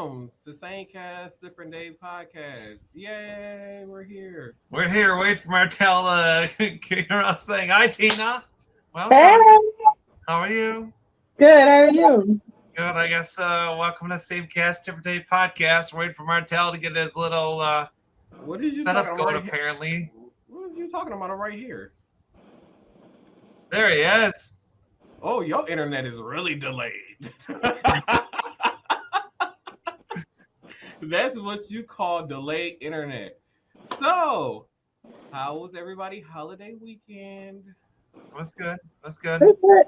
welcome to Same Cast, Different Day podcast. Yay, we're here. We're here waiting for Martell to kick us thing. Hi, Tina. Hey, Welcome. How are you? good. How are you? Good. I guess welcome to Same Cast, Different Day podcast. We're waiting for Martell to get his little What is you setup talking about going, right here? apparently. What is you talking about right here? There he is. Oh, your internet is really delayed. That's what you call delayed internet. So, how was everybody holiday weekend? That's good. That's good. Pretty good.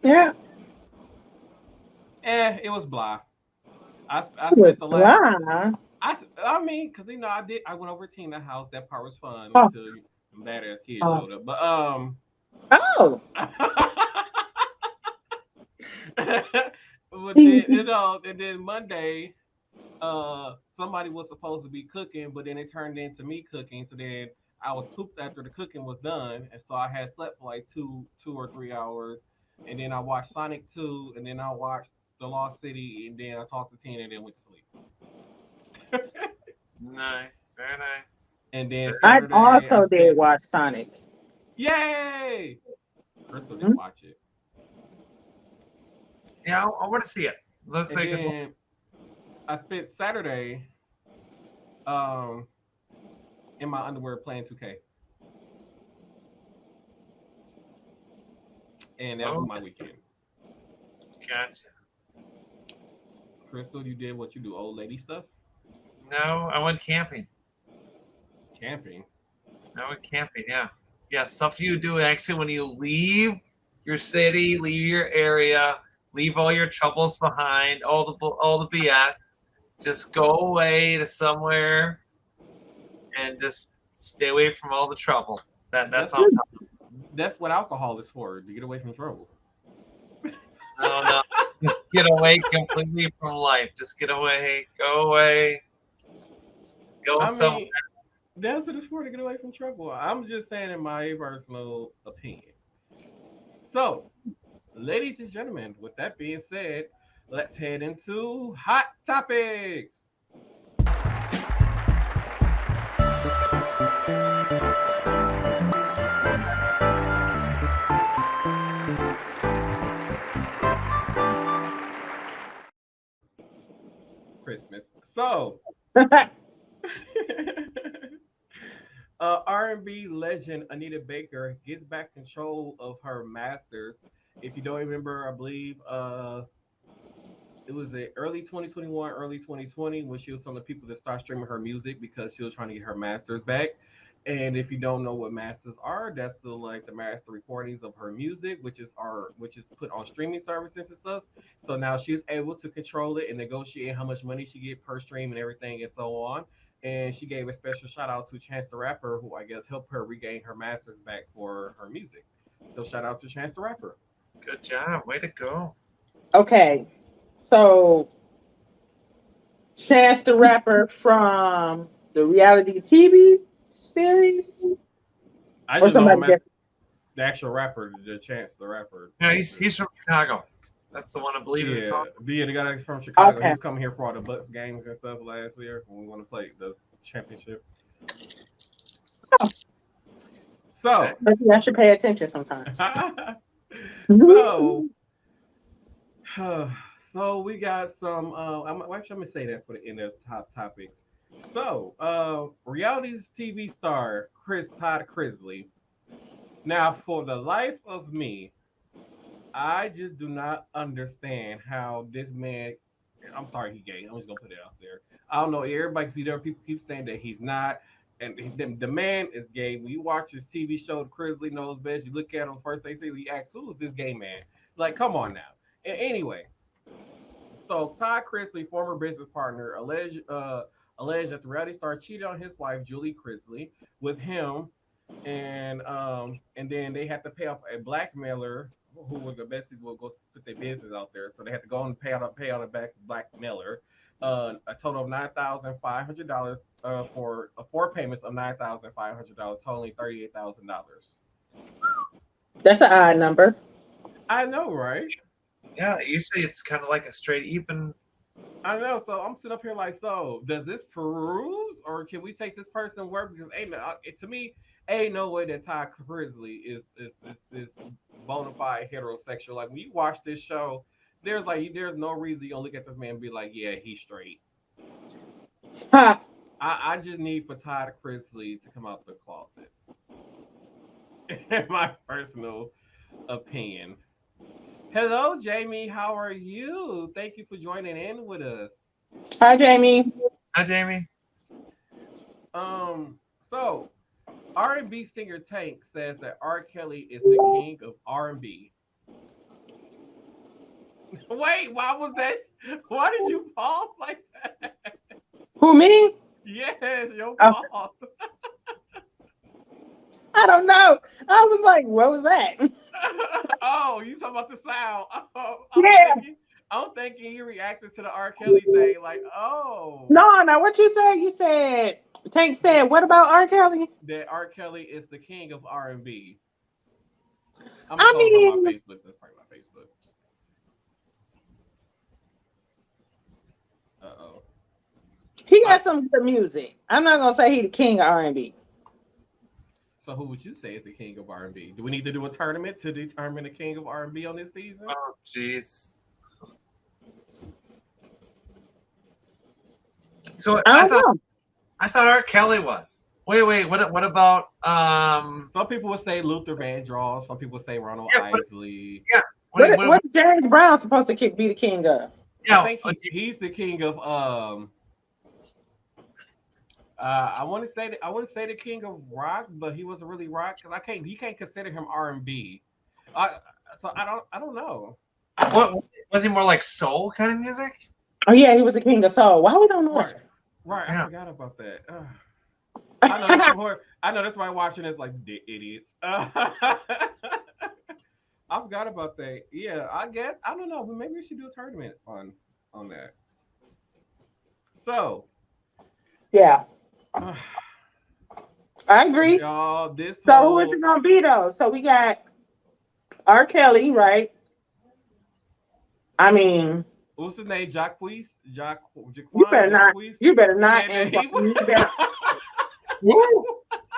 Yeah. It was blah. I It was spent the last blah. I mean, cause I went over to Tina's house. That part was fun Oh, until some badass kids oh, showed up. But oh. but then and then Monday, somebody was supposed to be cooking, but then it turned into me cooking. So then I was pooped after the cooking was done, and so I had slept for like 2 or 3 hours, and then I watched Sonic 2, and then I watched The Lost City, and then I talked to Tina, and then went to sleep. Nice. Very nice. And then I Saturday I also did spent watch Sonic. yay. Crystal didn't Mhm. watch it. Yeah, I want to see it. Looks And like a then I spent Saturday um in my underwear playing 2K. And that was oh, my weekend. gotcha. Crystal, you did what you do, old lady stuff? No, I went camping. Camping. I went camping. Yeah, yeah. Stuff you do actually when you leave your city, leave your area, leave all your troubles behind, all the BS. Just go away to somewhere and just stay away from all the trouble. That's That's all I'm what talking. that's what alcohol is for, to get away from trouble. No, no. Just get away completely from life. Just get away. Go away. Go I somewhere. mean, that's what it's for, to get away from trouble. I'm just saying in my personal opinion. So, ladies and gentlemen, with that being said, let's head into hot topics. Christmas. So, R&B legend Anita Baker gets back control of her masters. If you don't remember, I believe it was early 2021, early 2020 when she was telling people to start streaming her music because she was trying to get her masters back. And if you don't know what masters are, that's the master recordings of her music, which is put on streaming services and stuff. So now she's able to control it and negotiate how much money she get per stream and everything and so on. And she gave a special shout out to Chance the Rapper, who I guess helped her regain her masters back for her music. So shout out to Chance the Rapper. Good job. Way to go. Okay. So, Chance the Rapper from the reality TV series I or just know him somebody as different? the actual rapper, the Chance the Rapper Yeah, actor. he's from Chicago. That's the one I believe is Yeah, talking. the guy that's from Chicago. He Okay. was coming here for all the Bucks games and stuff last year when we want to play the championship. Oh, Okay. So, maybe I should pay attention sometimes. so, so we got some. Actually, I'm gonna say that for the end of top topics. So, reality TV star Chris Todd Crisley. Now, for the life of me, I just do not understand how this man. I'm sorry, he gay. I'm just gonna put it out there. I don't know. Everybody, people keep saying that he's not, and the man is gay. When you watch his TV show, The Crisley Knows Best, you look at him first. They say you ask, "Who is this gay man?" Like, come on now. Anyway, so Todd Crisley, former business partner, alleged that the reality star cheated on his wife Julie Crisley with him, and then they had to pay off a blackmailer who was basically will go put their business out there. So they had to go and pay out a blackmailer, a total of $9,500 for four payments of $9,500, totaling $38,000. That's an odd number. I know, right? Yeah, usually it's kind of like a straight even I know. So I'm sitting up here like, so does this prove, or can we take this person word? Because ain't to me, ain't no way that Todd Crisley is bona fide heterosexual. Like when you watch this show, there's no reason you gonna look at this man and be like, yeah, he's straight. Ha. I just need for Todd Crisley to come out the closet. In my personal opinion. Hello, Jamie. How are you? Thank you for joining in with us. Hi, Jamie. Hi, Jamie. Um, so R&B singer Tank says that R. Kelly is the king of R&B. Wait, why was that? Why did you pause like that? Who, me? Yes, your Oh, pause. I don't know. I was like, what was that? Oh, you talking about the sound? Oh, Yeah. I'm thinking you reacted to the R. Kelly thing. Like, oh, No, no. What you said? You said Tank said. What about R. Kelly? that R. Kelly is the king of R&B. I'm gonna I post on my mean, Facebook. That's probably my Facebook. Uh oh. he got some good music. I'm not gonna say he the king of R&B. So who would you say is the king of R&B? Do we need to do a tournament to determine the king of R&B on this season? Oh, jeez. So I don't know. I thought R. Kelly was. Wait. What about Some people would say Luther Vandross. Some people say Ronald Yeah, Isley. yeah. What James Brown supposed to be the king of? I Yeah. think he's the king of I want to say I wouldn't say the king of rock, but he wasn't really rock because I can't you can't consider him R&B. I so I don't know. What was he more like soul kind of music? Oh yeah, he was the king of soul. Why we don't know Right, that? right. I Yeah. forgot about that. I know that's some horror. I know that's why watching this like idiots. I forgot about that. Yeah, I guess I don't know, but maybe we should do a tournament on that. So, Yeah, I agree. y'all, this So who is whole it gonna be though? So we got R. Kelly, right? I mean, what's his name? you Jaquan, better not. Jacquees You better not. said that And he was. you better. Woo!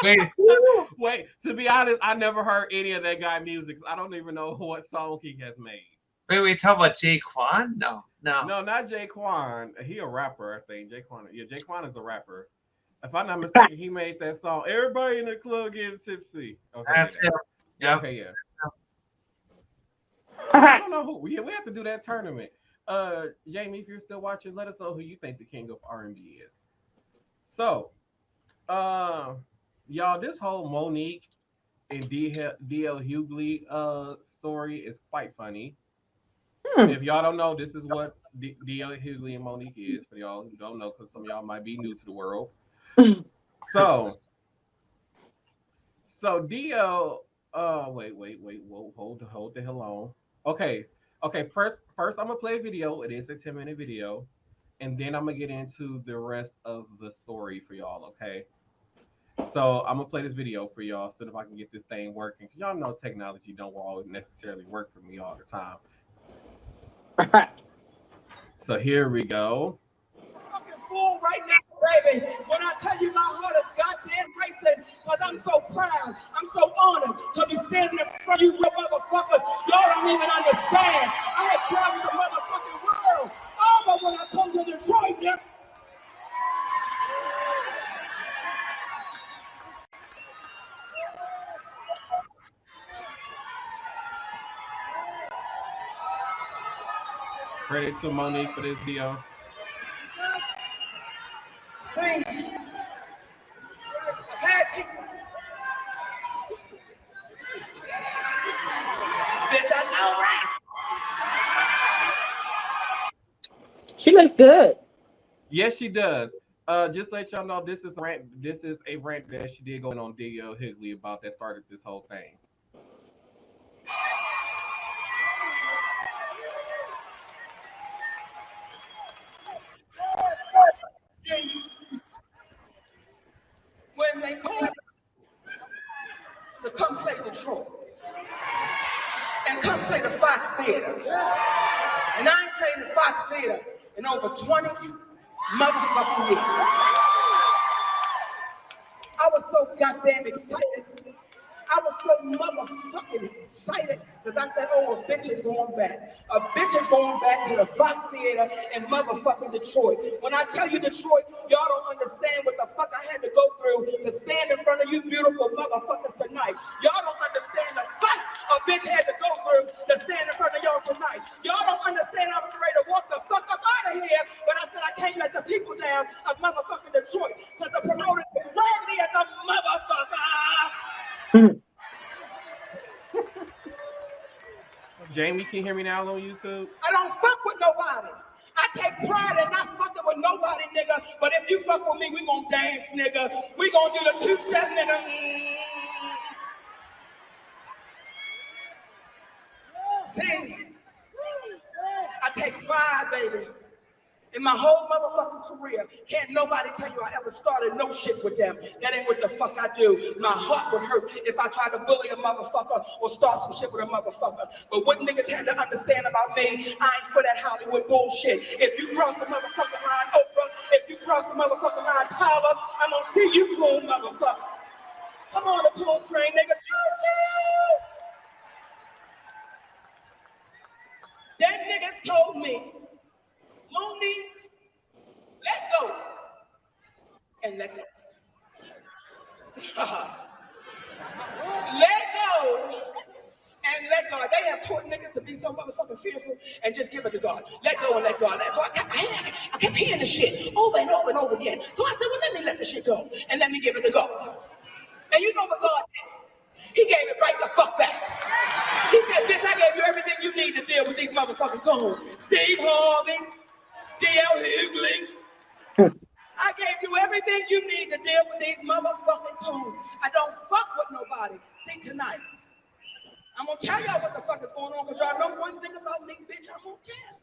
Wait. Woo! Wait, to be honest, I never heard any of that guy music. So I don't even know what song he has made. Wait. We talk about Jay Quan? No. No, not Jaquan. He a rapper, I think. Jaquan. Yeah, Jaquan is a rapper. If I'm not mistaken, he made that song. Everybody in the club getting tipsy. Okay, That's yeah. it. Yeah, Yeah. okay, yeah. I don't know who. Yeah, we have to do that tournament. Jamie, if you're still watching, let us know who you think the king of R&B is. So, uh, y'all, this whole Mo'Nique and D.L Hughley story is quite funny. Hmm. If y'all don't know, this is what D.L Hughley and Mo'Nique is. For y'all who don't know, because some of y'all might be new to the world. So, DL. Whoa, hold the hell on. Okay, first I'm gonna play a video. It is a 10-minute video, and then I'm gonna get into the rest of the story for y'all. Okay. So I'm gonna play this video for y'all, so if I can get this thing working. Cause y'all know technology don't always necessarily work for me all the time. So here we go. Fucking fool right now, baby. When I tell you my heart is goddamn racing, because I'm so proud, I'm so honored to be standing in front of you real motherfuckers. Y'all don't even understand. I have traveled the motherfucking world. But when I come to Detroit, yeah. Credit to Mo'Nique for this video. See, I've had people. Bitch, I know rap. She looks good. Yes, she does. Just let y'all know this is a rant. This is a rant that she did going on D.L Hughley about that started this whole thing. When they call to come play Detroit and come play the Fox Theater. And I ain't playing the Fox Theater in over 20 motherfucking years. I was so goddamn excited. I was so motherfucking excited because I said, oh, a bitch is going back. A bitch is going back to the Fox Theater in motherfucking Detroit. When I tell you Detroit, y'all don't understand what the fuck I had to go through to stand in front of you beautiful motherfuckers tonight. Y'all don't understand the fight a bitch had to go through to stand in front of y'all tonight. Y'all don't understand I was ready to walk the fuck up out of here, but I said I can't let the people down of motherfucking Detroit because the promoter grabbed me as a motherfucker. Jamie, can you hear me now on YouTube? I don't fuck with nobody. I take pride in not fucking with nobody, nigga. But if you fuck with me, we gonna dance, nigga. We gonna do the two-step, nigga. See, I take pride, baby. In my whole motherfucking career, can't nobody tell you I ever started no shit with them. That ain't what the fuck I do. My heart would hurt if I tried to bully a motherfucker or start some shit with a motherfucker. But what niggas had to understand about me, I ain't for that Hollywood bullshit. If you cross the motherfucking line, Oprah, if you cross the motherfucking line, Tyler, I'm gonna see you cool motherfucker. Come on, the cool train, nigga. Them niggas told me, Mo'Nique, let go and let go. Let go and let God. They have taught niggas to be so motherfucking fearful and just give it to God. Let go and let God. So I kept hearing the shit over and over and over again. So I said, well, let me let the shit go and let me give it to God. And you know what God did? He gave it right the fuck back. He said, bitch, I gave you everything you need to deal with these motherfucking coons. Steve Harvey, D.L. Hughley. I gave you everything you need to deal with these motherfucking coons. I don't fuck with nobody. See, tonight, I'm gonna tell y'all what the fuck is going on, because y'all know one thing about me, bitch, I'm gonna tell.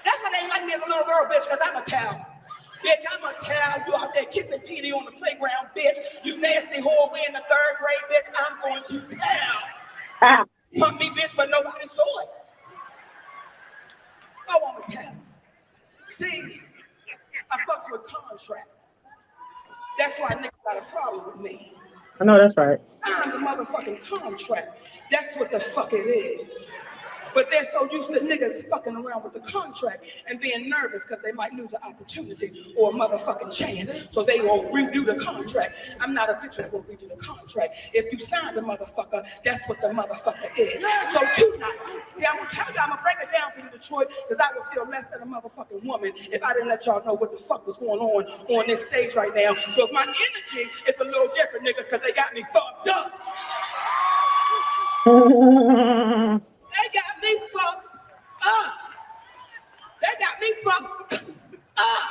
That's why they ain't like me as a little girl, bitch, because I'm a tell. Bitch, I'm gonna tell you out there kissing Petey on the playground, bitch. You nasty whore, we in the 3rd grade, bitch. I'm going to tell. Pump me, bitch, but nobody saw it. I want to tell. See, I fucks with contracts. That's why niggas got a problem with me. I know that's right. I'm the motherfucking contract. That's what the fuck it is. But they're so used to niggas fucking around with the contract and being nervous because they might lose an opportunity or a motherfucking chance. So they won't redo the contract. I'm not a bitch who's gonna redo the contract. If you sign the motherfucker, that's what the motherfucker is. So tonight, see, I'm gonna tell you, I'm gonna break it down for you, Detroit, because I would feel less than a motherfucking woman if I didn't let y'all know what the fuck was going on this stage right now. So if my energy is a little different, nigga, because they got me fucked up. They got me fucked up. They got me fucked up.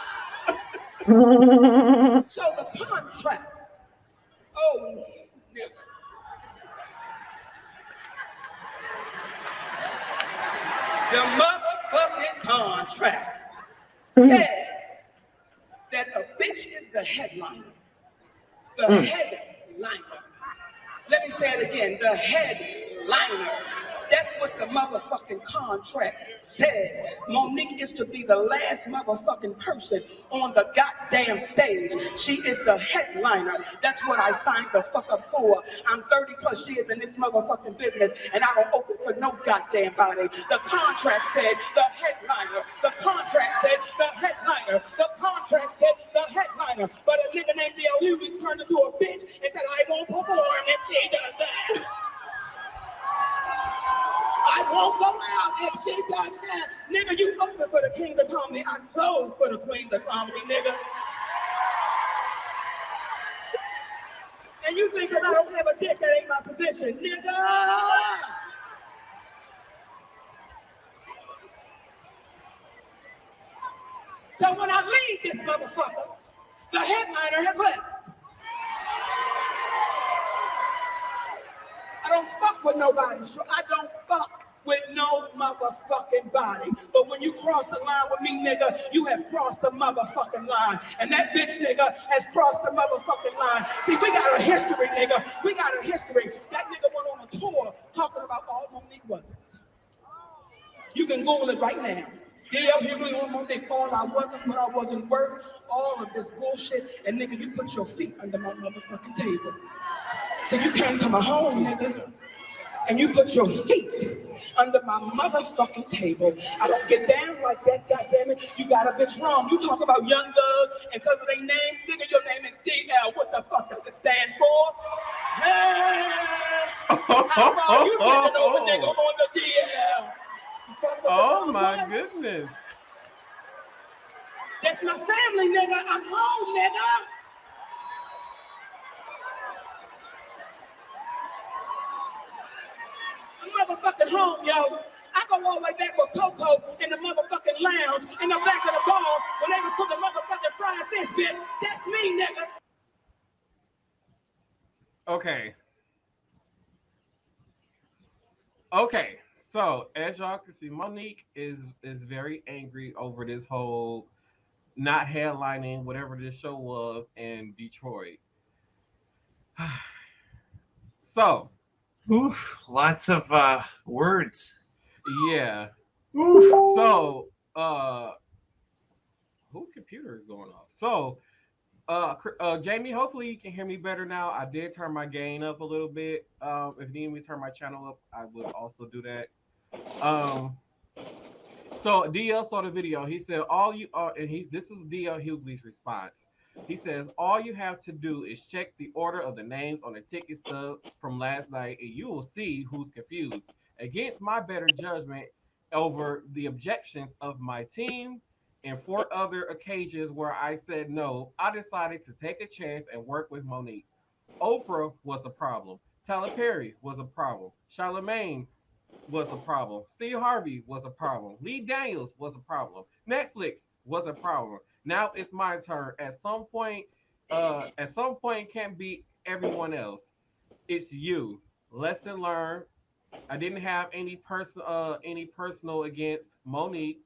So the contract. Oh, nigga. The motherfucking contract said that a bitch is the headliner. The headliner. Let me say it again. The headliner. That's what the motherfucking contract says. Mo'Nique is to be the last motherfucking person on the goddamn stage. She is the headliner. That's what I signed the fuck up for. I'm 30 plus years in this motherfucking business, and I don't open for no goddamn body. The contract said the headliner. The contract said the headliner. The contract said the headliner. But a nigga named D.L Hughley turned into a bitch and said, I won't perform if she does that. I won't go out if she does that. Nigga, you open for the kings of comedy. I close for the queens of comedy, nigga. And you think because I don't have a dick, that ain't my position, nigga. So when I leave this motherfucker, the headliner has left. I don't fuck with nobody. I don't fuck with no motherfucking body. But when you cross the line with me, nigga, you have crossed the motherfucking line. And that bitch, nigga, has crossed the motherfucking line. See, we got a history, nigga. We got a history. That nigga went on a tour talking about all Mo'Nique wasn't. You can Google it right now. D.L Hughley on Mo'Nique, all I wasn't, what I wasn't worth, all of this bullshit. And nigga, you put your feet under my motherfucking table. So you came to my home, nigga, and you put your feet under my motherfucking table. I don't get down like that, goddammit. You got a bitch wrong. You talk about Young Thug, and because of their names, nigga, your name is D.L. What the fuck does it stand for? Hey! How far you bending over, nigga, on the D.L.? Oh my goodness. That's my family, nigga. I'm home, nigga. I'm motherfucking home, yo. I go all the way back with Coco in the motherfucking lounge in the back of the bar when they was cooking motherfucking fried fish, bitch. That's me, nigga. Okay. Okay. So as y'all can see, Mo'Nique is very angry over this whole not headlining whatever this show was in Detroit. So Oof, lots of words. yeah. Oof. So whose computer is going off? So Jamie, hopefully you can hear me better now. I did turn my gain up a little bit. If you need me to turn my channel up, I would also do that. So DL saw the video. He said, "All you are," and this is DL Hughley's response. He says, "All you have to do is check the order of the names on the ticket stub from last night, and you will see who's confused. Against my better judgment over the objections of my team and 4 other occasions where I said no, I decided to take a chance and work with Mo'Nique. Oprah was a problem. Tyler Perry was a problem. Charlemagne was a problem. Steve Harvey was a problem. Lee Daniels was a problem. Netflix was a problem. Now it's my turn. At some point, it can't be everyone else. It's you. Lesson learned. I didn't have any personal against Mo'Nique.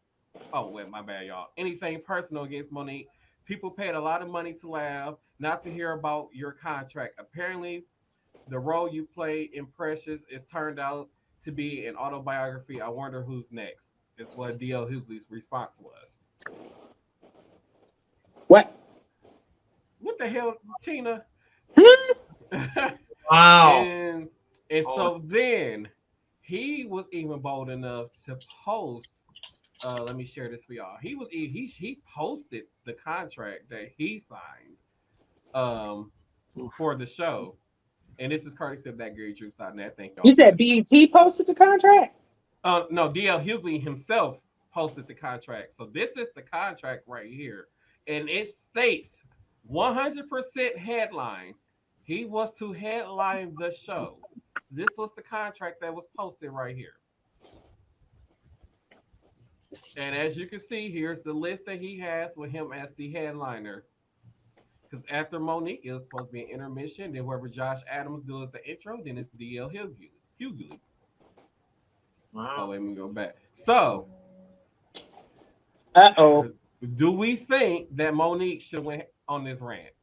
Oh wait, my bad, y'all. Anything personal against Mo'Nique. People paid a lot of money to laugh, not to hear about your contract. Apparently, the role you played in Precious is turned out to be an autobiography. I wonder who's next. Is what D.L. Hughley's response was. What? What the hell, Tina? Wow. and so then he was even bold enough to post. Let me share this for y'all. He posted the contract that he signed for the show. And this is courtesy of that Gary Truth.net. Thank y'all. You said BET posted the contract? No, D.L. Hughley himself posted the contract. So this is the contract right here. And it states 100% headline. He was to headline the show. This was the contract that was posted right here. And as you can see, here's the list that he has with him as the headliner. Because after Mo'Nique, it was supposed to be an intermission. Then whoever Josh Adams does the intro, then it's D.L. Hughley. Wow. Oh, let me go back. So, do we think that Mo'Nique should win on this rant?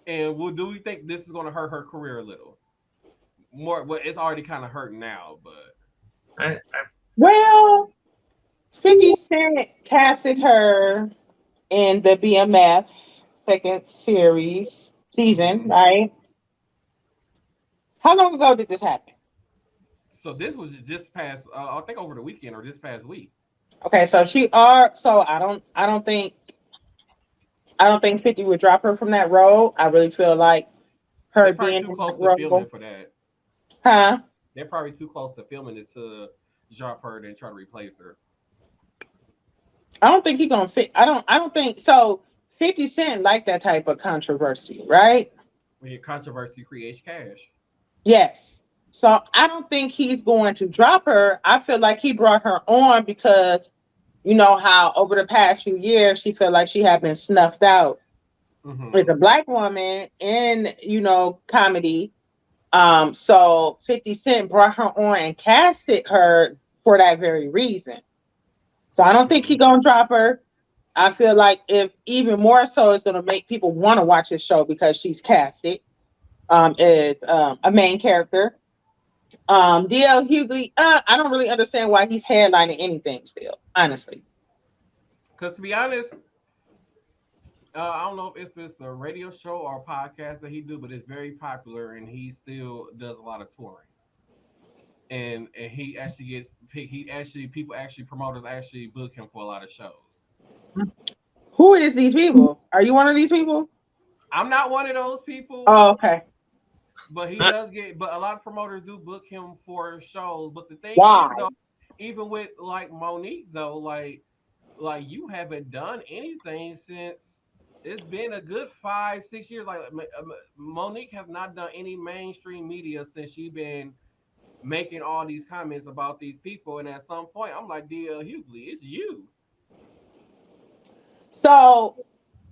And do we think this is going to hurt her career a little? More, well, it's already kind of hurting now, but. Well, 50 Cent casted her in the BMF second season, right? How long ago did this happen? So this was just past, I think over the weekend or this past week. Okay, so I don't think 50 would drop her from that role. I really feel like her being too close to filming for that. Huh? They're probably too close to filming it to drop her and try to replace her. I don't think he's gonna fit. I don't think so. 50 Cent like that type of controversy, right? When your controversy creates cash. Yes. So I don't think he's going to drop her. I feel like he brought her on because you know how over the past few years she felt like she had been snuffed out as a Black woman in, comedy. So 50 Cent brought her on and casted her for that very reason. So I don't think he's gonna drop her. I feel like if even more so, it's gonna make people want to watch his show because she's casted as a main character. D.L Hughley, I don't really understand why he's headlining anything still, honestly. Because to be honest, I don't know if it's a radio show or a podcast that he do, but it's very popular, and he still does a lot of touring. And he actually gets he actually people actually promoters actually book him for a lot of shows. Who is these people? Are you one of these people? I'm not one of those people, Oh, okay. but he does get. But a lot of promoters do book him for shows. But the thing Why? is, though, even with like Mo'Nique, though, like you haven't done anything since it's been a good 5 6 years. Like Mo'Nique has not done any mainstream media since she been making all these comments about these people. And at some point, I'm like, D.L. Hughley, it's you. So,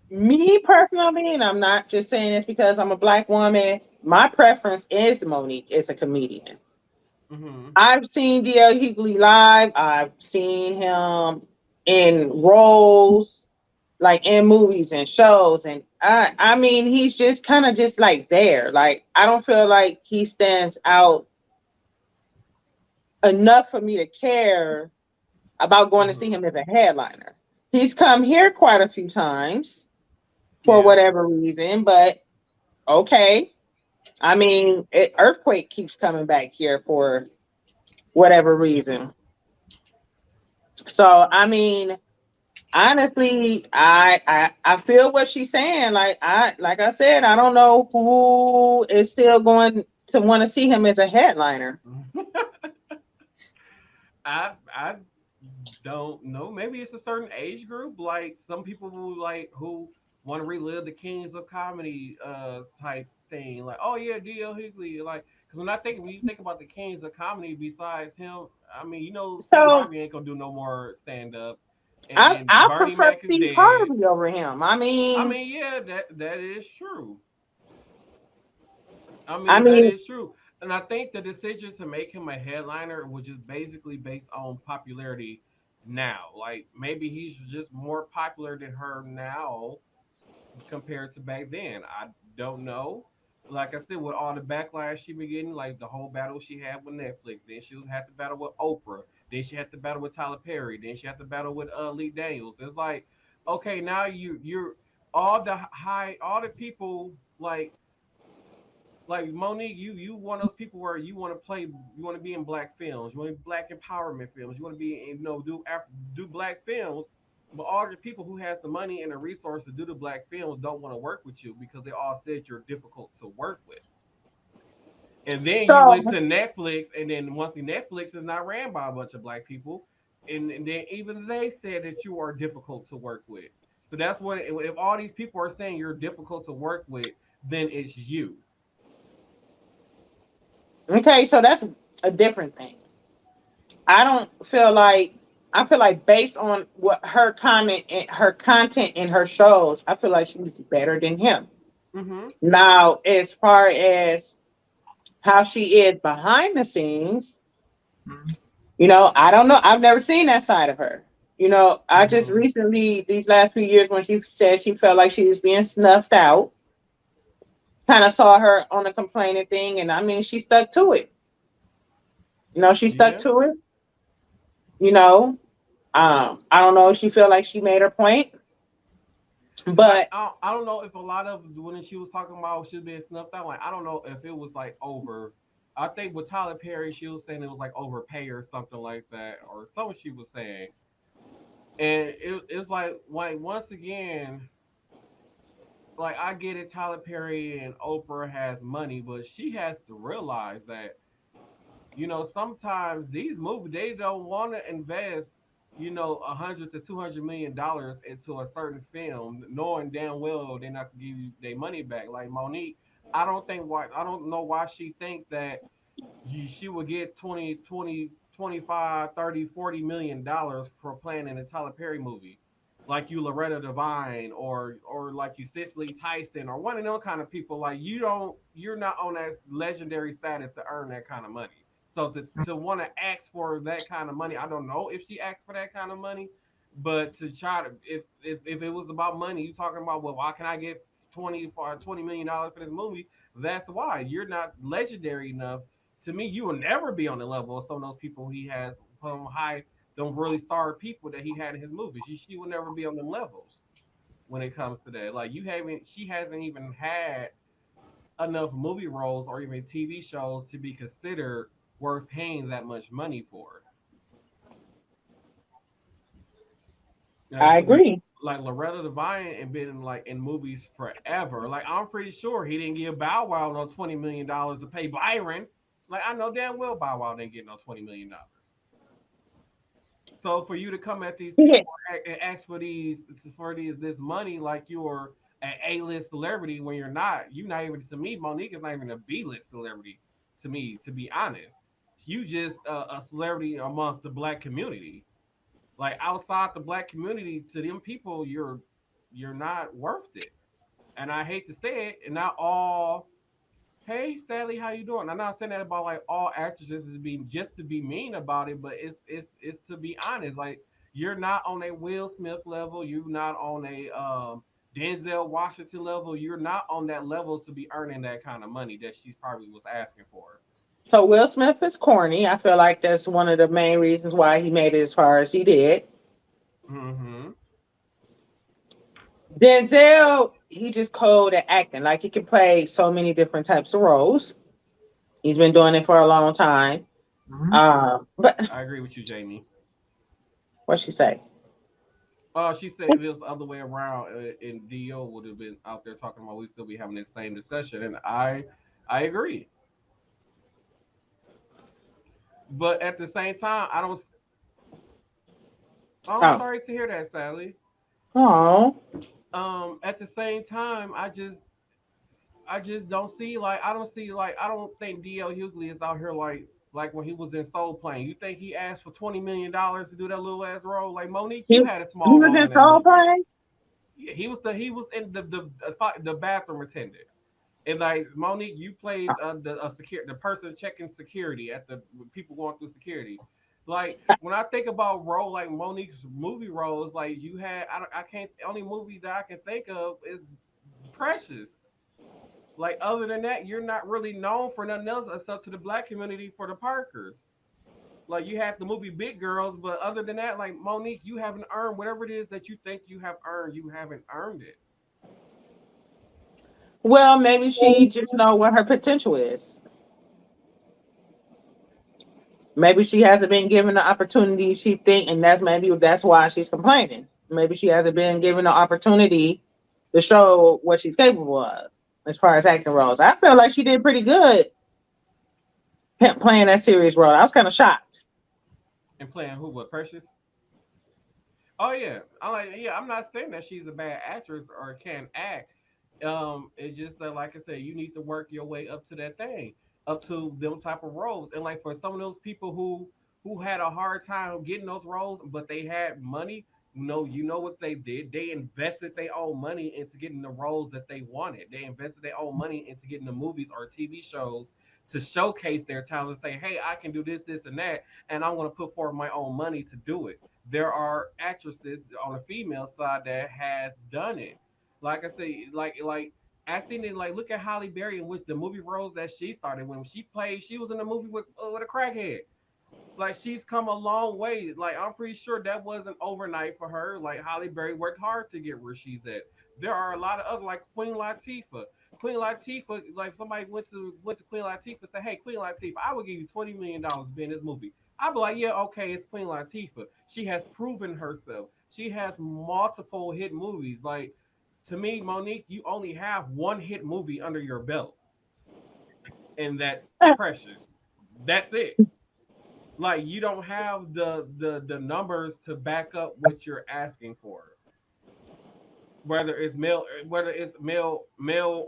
me personally, and I'm not just saying this because I'm a black woman, my preference is Monique as a comedian. Mm-hmm. I've seen D.L. Hughley live. I've seen him in roles, like in movies and shows, and I mean, he's just kind of just like there. Like I don't feel like he stands out enough for me to care about going to see Mm-hmm. him as a headliner. He's come here quite a few times for Yeah. whatever reason, but okay. I mean, Earthquake keeps coming back here for whatever reason. So I mean, honestly, I feel what she's saying. Like I said, I don't know who is still going to want to see him as a headliner. I don't know. Maybe it's a certain age group, like some people who want to relive the Kings of Comedy type thing. Like, oh yeah, D.L. Hughley. Like, because when you think about the Kings of Comedy, besides him, I mean, Steve So Harvey ain't gonna do no more stand up, I and I Bernie prefer Mac is Steve dead. Harvey over him. I mean, yeah, that is true. I I mean, that mean, is true. And I think the decision to make him a headliner was just basically based on popularity now. Like maybe he's just more popular than her now compared to back then. I don't know. Like I said, with all the backlash she been getting, like the whole battle she had with Netflix, then she had to battle with Oprah, then she had to battle with Tyler Perry, then she had to battle with Lee Daniels. It's like, okay, now you're all the people like Mo'Nique, you one of those people where you want to be in black films, you want to be black empowerment films, you want to be do black films, but all the people who has the money and the resources to do the black films don't want to work with you because they all said you're difficult to work with. And then you went so to Netflix, and then once the Netflix is not ran by a bunch of black people, and then even they said that you are difficult to work with. So that's what if all these people are saying you're difficult to work with, then it's you. okay, so that's a different thing. I don't feel like I feel like based on what her comment and her content in her shows, I feel like she's better than him. Mm-hmm. Now, as far as how she is behind the scenes, I don't know. I've never seen that side of her. I just Mm-hmm. recently, these last few years, when she said she felt like she was being snuffed out, kind of saw her on a complaining thing, and I mean, she stuck to it. She stuck Yeah. to it. You know, I don't know if she feel like she made her point, Cause but I don't know if a lot of when she was talking about she being snuffed out, like I don't know if it was like over. I think with Tyler Perry, she was saying it was like overpay or something like that, or something she was saying. And it's like once again, like I get it, Tyler Perry and Oprah has money, but she has to realize that sometimes these movies they don't want to invest, 100 to $200 million into a certain film, knowing damn well they're not gonna give you their money back. Like Monique, I don't know why she think that she would get 20, 20, 25, 30, $40 million for playing in a Tyler Perry movie. Like you Loretta Devine or like you Cicely Tyson or one of them kind of people, like you're not on that legendary status to earn that kind of money. So to want to ask for that kind of money, I don't know if she asked for that kind of money, but to try to if it was about money, you talking about, well, why can I get $20 million for this movie? That's why you're not legendary enough to me, you will never be on the level of some of those people he has from high, them really star people that he had in his movies. She will never be on them levels when it comes to that. Like she hasn't even had enough movie roles or even TV shows to be considered worth paying that much money for. I Like, agree. like Loretta Devine and been like in movies forever. Like I'm pretty sure he didn't give Bow Wow no $20 million to pay Byron. Like I know damn well Bow Wow didn't get no $20 million. So for you to come at these Yeah. people and ask for these this money like you're an A-list celebrity when you're not even to me. Mo'Nique is not even a B-list celebrity to me, to be honest. You just a celebrity amongst the black community. Like outside the black community, to them people, you're not worth it. And I hate to say it, and not all. Hey, Sally, how you doing? I'm not saying that about like all actresses is being just to be mean about it, but it's to be honest. Like you're not on a Will Smith level, you're not on a Denzel Washington level, you're not on that level to be earning that kind of money that she probably was asking for. So Will Smith is corny. I feel like that's one of the main reasons why he made it as far as he did. Mm-hmm. Denzel, he just cold at acting. Like he can play so many different types of roles. He's been doing it for a long time. Mhm. But I agree with you, Jamie. what she say? She said if it was the other way around, and Dio would have been out there talking about, we'd still be having this same discussion, and I agree. But at the same time, I don't. Oh, I'm Oh, sorry to hear that, Sally. oh, At the same time, I just don't see like I don't see like I don't think D.L. Hughley is out here like when he was in Soul Plane. You think he asked for $20 million to do that little ass role? Like Mo'Nique, he you had a he small was role in in that Soul movie. Plane. Yeah, he was in the bathroom attendant. And like Mo'Nique, you played the person checking security at the people going through security. Like when I think about role like Mo'Nique's movie roles, like you had I can't only movie that I can think of is Precious. Like other than that, you're not really known for nothing else except to the black community for the Parkers. Like you had the movie Big Girls, but other than that, like Mo'Nique, you haven't earned whatever it is that you think you have earned. You haven't earned it. Well, maybe she just know what her potential is. Maybe she hasn't been given the opportunity she think, and that's why she's complaining. Maybe she hasn't been given the opportunity to show what she's capable of as far as acting roles. I feel like she did pretty good playing that serious role. I was kind of shocked. And playing who? What Precious? Oh yeah, I like. Yeah, I'm not saying that she's a bad actress or can't act. It's just that, like I said, you need to work your way up to that thing, up to them type of roles. And like for some of those people who had a hard time getting those roles, but they had money. You know what they did? They invested their own money into getting the roles that they wanted. They invested their own money into getting the movies or TV shows to showcase their talent and say, "Hey, I can do this, this, and that, and I'm going to put forth my own money to do it." There are actresses on the female side that has done it. Like I say, like acting and like look at Halle Berry and with the movie roles that she started when she played. She was in a movie with a crackhead. Like she's come a long way. Like I'm pretty sure that wasn't overnight for her. Like Halle Berry worked hard to get where she's at. There are a lot of other like Queen Latifah. Queen Latifah, like somebody went to Queen Latifah and said, "Hey, Queen Latifah, I will give you $20 million to be in this movie." I'd be like, "Yeah, okay, it's Queen Latifah. She has proven herself. She has multiple hit movies. Like to me, Mo'Nique, you only have one hit movie under your belt, and that's Precious. That's it. Like you don't have the numbers to back up what you're asking for, whether it's male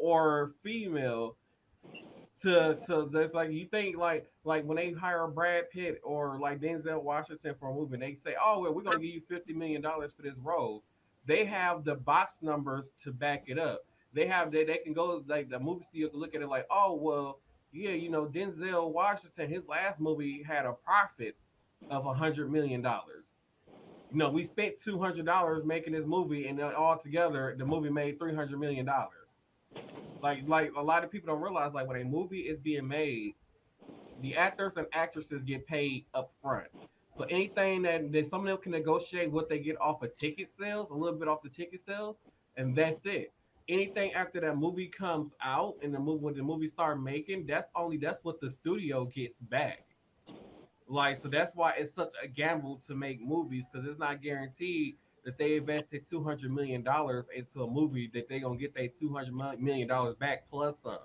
or female. To that's like you think like when they hire Brad Pitt or like Denzel Washington for a movie, and they say, "Oh well, we're gonna give you $50 million for this role." They have the box numbers to back it up. They can go like the movie studio can look at it like, "Oh well, yeah, Denzel Washington, his last movie had a profit of $100 million. We spent $200 making this movie, and then altogether the movie made $300 million." Like a lot of people don't realize like when a movie is being made, the actors and actresses get paid up front. So anything that some of them can negotiate what they get off of ticket sales, a little bit off the ticket sales, and that's it. Anything after that movie comes out and the movie when the movie start making, that's what the studio gets back. Like so that's why it's such a gamble to make movies because it's not guaranteed that they invested $200 million into a movie that they're gonna get their $200 million back plus some.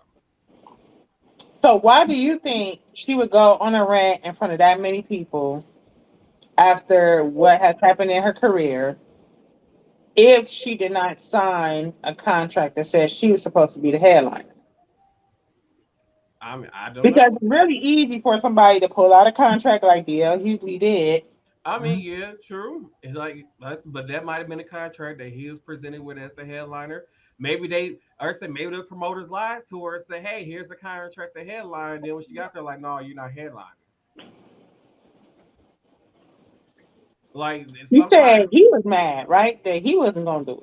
So why do you think she would go on a rant in front of that many people after what has happened in her career if she did not sign a contract that says she was supposed to be the headliner? I mean, I don't Because know. it's really easy for somebody to pull out a contract like D.L Hughley did. I mean, yeah, true. It's like, but that might have been a contract that he was presented with as the headliner. Maybe they, or say maybe the promoters lied to her and said, "Hey, here's a contract to headline." Then when she got there, like, "No, you're not headlining." Like You sometimes, said he was mad, right? That he wasn't going to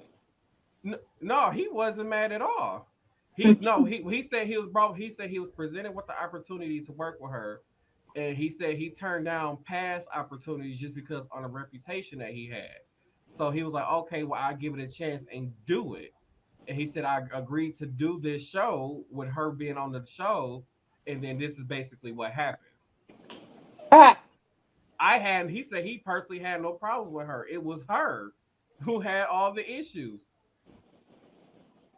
do no, he wasn't mad at all. it. He said he was brought. He said he was presented with the opportunity to work with her, and he said he turned down past opportunities just because on a reputation that he had. So he was like, okay, well, I'll give it a chance and do it. And he said, I agreed to do this show with her being on the show. And then this is basically what happens. Ah, He said he personally had no problems with her. It was her who had all the issues.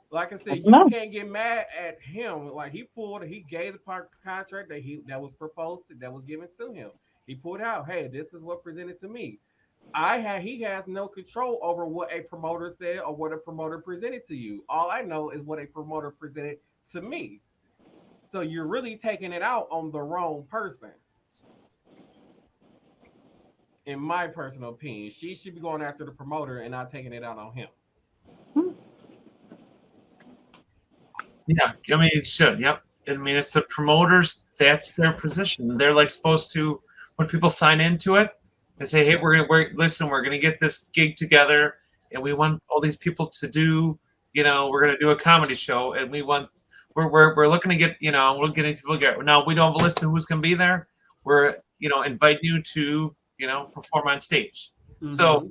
Like I said, you no. can't get mad at him. Like he gave the contract that was proposed that was given to him. He pulled out, hey, this is what presented to me. He has no control over what a promoter said or what a promoter presented to you. All I know is what a promoter presented to me. So you're really taking it out on the wrong person, in my personal opinion. She should be going after the promoter and not taking it out on him. Yeah, I mean, it should. Yep. I mean, it's the promoters. That's their position. They're like supposed to, when people sign into it, they say, "Hey, we're gonna get this gig together, and we want all these people to do. We're gonna do a comedy show, and we're looking to get, we're getting people together. Now we don't have a list of who's gonna be there. We're, inviting you to, perform on stage. So Mm-hmm.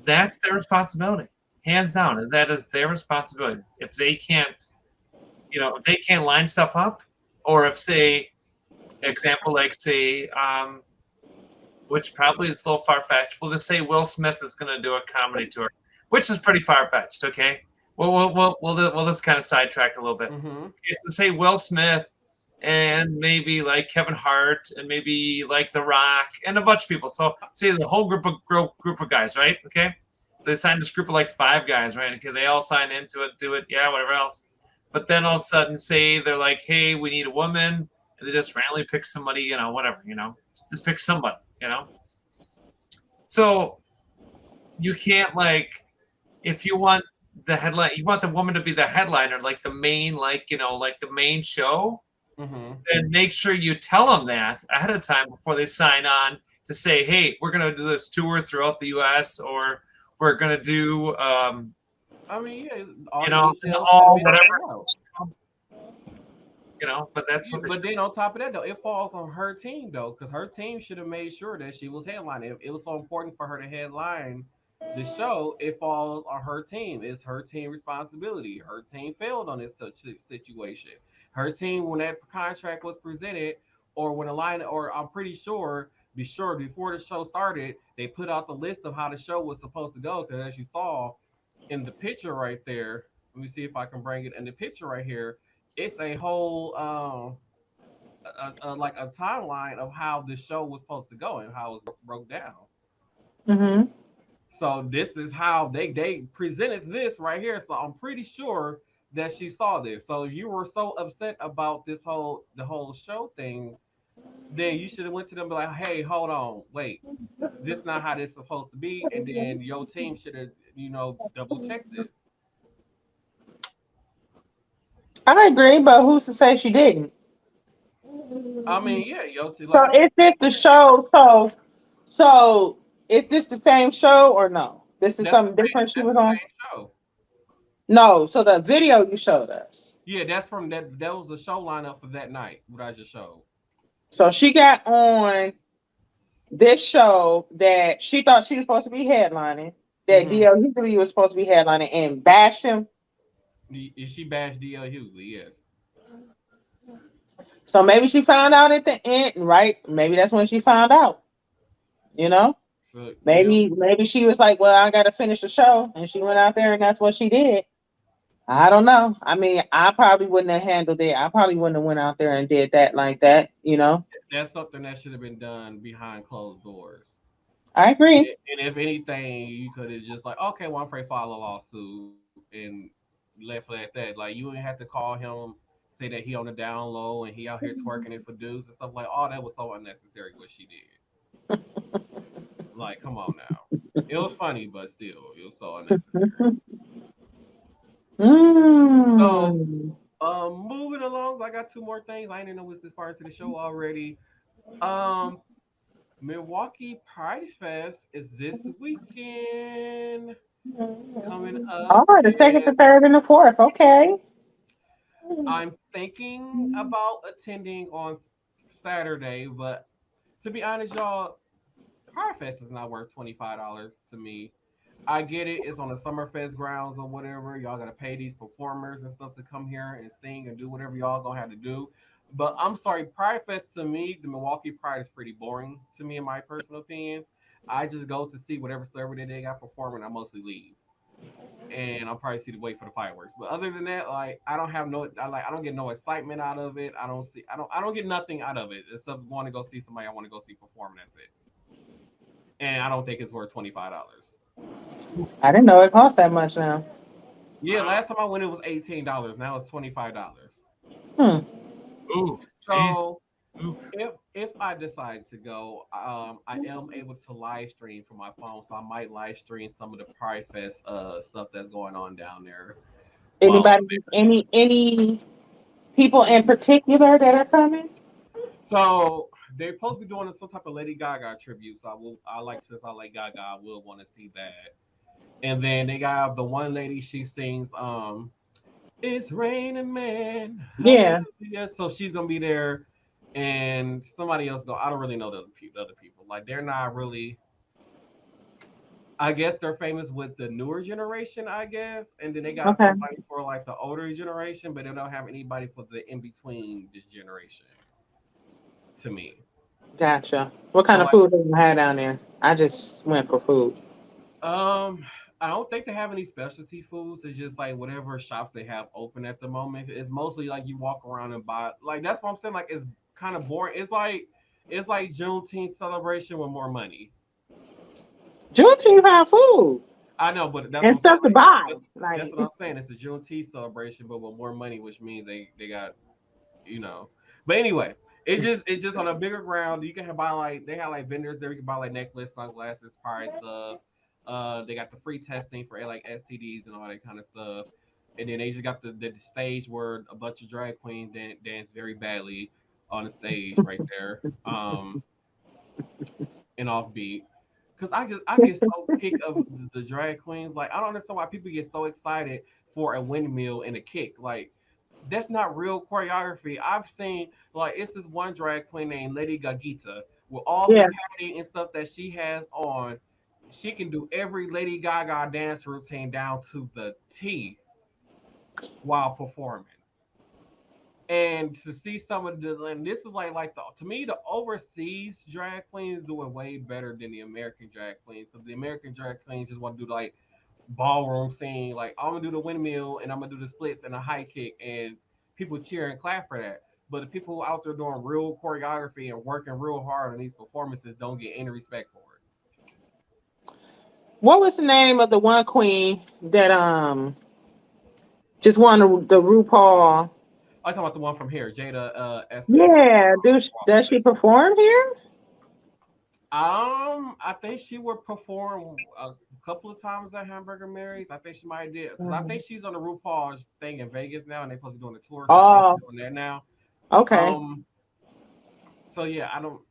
that's their responsibility, hands down, and that is their responsibility. If they can't if they can't line stuff up, or if say example like say which probably is a little far-fetched, we'll just say Will Smith is going to do a comedy tour, which is pretty far-fetched. Okay, we'll just kind of sidetrack a little bit. Mm-hmm. It's to say Will Smith and maybe like Kevin Hart and maybe like The Rock and a bunch of people. So say the whole group of guys, right? Okay, so they signed this group of like 5 guys, right? Okay, they all sign into it, do it, yeah, whatever else. But then all of a sudden, say they're like, "Hey, we need a woman," and they just randomly pick somebody, whatever, just pick somebody. So you can't like, if you want the headline, you want the woman to be the headliner, like the main, like like the main show. Mm-hmm. Then make sure you tell them that ahead of time before they sign on to say, "Hey, we're gonna do this tour throughout the U.S. or we're gonna do." I mean, yeah, all You the know, details should have all been whatever, laid out. but that's Yeah, what they but should. then on top of that, though, it falls on her team though, because her team should have made sure that she was headlining. If it was so important for her to headline the show, it falls on her team. It's her team responsibility. Her team failed on this such situation. Her team, when that contract was presented, or when a line, or I'm pretty sure, be sure before the show started, they put out the list of how the show was supposed to go. Because as you saw in the picture right there, let me see if I can bring it in the picture right here. It's a whole like a timeline of how the show was supposed to go and how it was broke down. Mm-hmm. So this is how they presented this right here. So I'm pretty sure that she saw this. So if you were so upset about the whole show thing, then you should have went to them and be like, hey, hold on, wait, this is not how this is supposed to be, and then your team should have double checked this. I agree, but who's to say she didn't? I mean, yeah, your team, So like I said, is this the show? So is this the same show or no? This is something different she that's was the on? same show. No. So the video you showed us. Yeah, that's from that. That was the show lineup for that night. What I just showed. So she got on this show that she thought she was supposed to be headlining, that Mm-hmm. D.L Hughley was supposed to be headlining, and bashed him. She bashed D.L Hughley, yes. So maybe she found out at the end, right? Maybe that's when she found out. You know, So yeah, maybe she was like, "Well, I got to finish the show," and she went out there, and that's what she did. I don't know. I mean, I probably wouldn't have handled it. I probably wouldn't have went out there and did that like that. You know, that's something that should have been done behind closed doors. I agree. And if anything, you could have just like, okay, well, I'm afraid file a lawsuit and left it at that. Like you didn't have to call him, say that he on the down low and he out here twerking it for dudes and stuff like. Oh, that was so unnecessary what she did. Like, come on now. It was funny, but still, it was so unnecessary. So, Mm. moving along, I got two more things. I didn't know was this part to the show already. Um, Milwaukee Pride Fest is this weekend coming All up, right, the second, the and third, and the fourth. Okay. I'm thinking about attending on Saturday. But to be honest, y'all, Pride Fest is not worth $25 to me. I get it; it's on the Summerfest grounds or whatever. Y'all gotta pay these performers and stuff to come here and sing and do whatever y'all gonna have to do. But I'm sorry, Pride Fest to me, the Milwaukee Pride is pretty boring to me, in my personal opinion. I just go to see whatever celebrity they got performing. I mostly leave, and I'll probably see the wait for the fireworks. But other than that, like I don't get no excitement out of it. I don't get nothing out of it except want to go see somebody I want to go see perform. That's it. And I don't think it's worth $25. I didn't know it cost that much now. Yeah, last time I went it was $18. Now it's $25. Hmm. Ooh, jeez. So Oof. if I decide to go, I am able to live stream from my phone, so I might live stream some of the Pride Fest stuff that's going on down there while I'm Anybody? Any people in particular that are coming? So they're supposed to be doing some type of Lady Gaga tribute. So I like since I like Gaga, I will want to see that. And then they got the one lady she sings "It's Raining Man, Yeah. Hallelujah." So she's gonna be there, and somebody else go. I don't really know the other people. Like they're not really. I guess they're famous with the newer generation, I guess, and then they got Okay. somebody for like the older generation, but they don't have anybody for the in between this generation. To me, Gotcha. What so kind of like food do you have down there? I just went for food. Um, I don't think they have any specialty foods. It's just like whatever shops they have open at the moment. It's mostly like you walk around and buy. Like that's what I'm saying. Like it's kind of boring. It's like Juneteenth celebration with more money. Juneteenth have food I know, but that's and what I'm saying. stuff to Like buy. that's Like, what I'm saying. It's a Juneteenth celebration, but with more money, which means they got you know. But anyway, it's just on a bigger ground. You can buy like they have like vendors there. You can buy like necklace, sunglasses, prize stuff. They got the free testing for like STDs and all that kind of stuff. And then they just got the stage where a bunch of drag queens dance very badly on the stage right there. And offbeat. Cause I get so kick of the drag queens. Like I don't understand why people get so excited for a windmill and a kick. Like that's not real choreography. I've seen like it's this one drag queen named Lady Gagita with all the yeah. padding and stuff that she has on. She can do every Lady Gaga dance routine down to the T while performing. And to see some of the and this is like the to me the overseas drag queens do it way better than the American drag queens because the American drag queens just want to do like ballroom scene. Like I'm gonna do the windmill and I'm gonna do the splits and the high kick, and people cheer and clap for that. But the people who out there doing real choreography and working real hard on these performances don't get any respect for it. What was the name of the one queen that just won the RuPaul? I talk about the one from here, Jada Essence. Yeah. Does she perform here? I think she would perform a couple of times at Hamburger Mary's. I think she might did because I think she's on the RuPaul thing in Vegas now, and they're supposed to be doing a tour. So I think Oh, she's doing that now. okay. Um, so yeah, I don't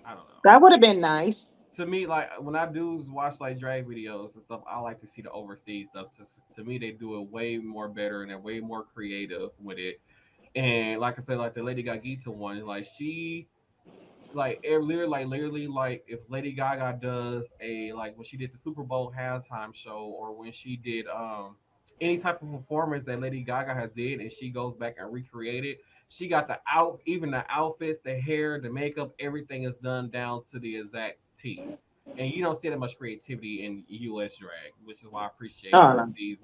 know. That would have been nice. To me, like when I do watch like drag videos and stuff, I like to see the overseas stuff. To me, they do it way more better and they're way more creative with it. And like I said, like the Lady Gaga one, like she literally like if Lady Gaga does a like when she did the Super Bowl halftime show or when she did any type of performance that Lady Gaga has did and she goes back and recreate it, she got even the outfits, the hair, the makeup, everything is done down to the exact T. And you don't see that much creativity in US drag, which is why I appreciate Oh, no. overseas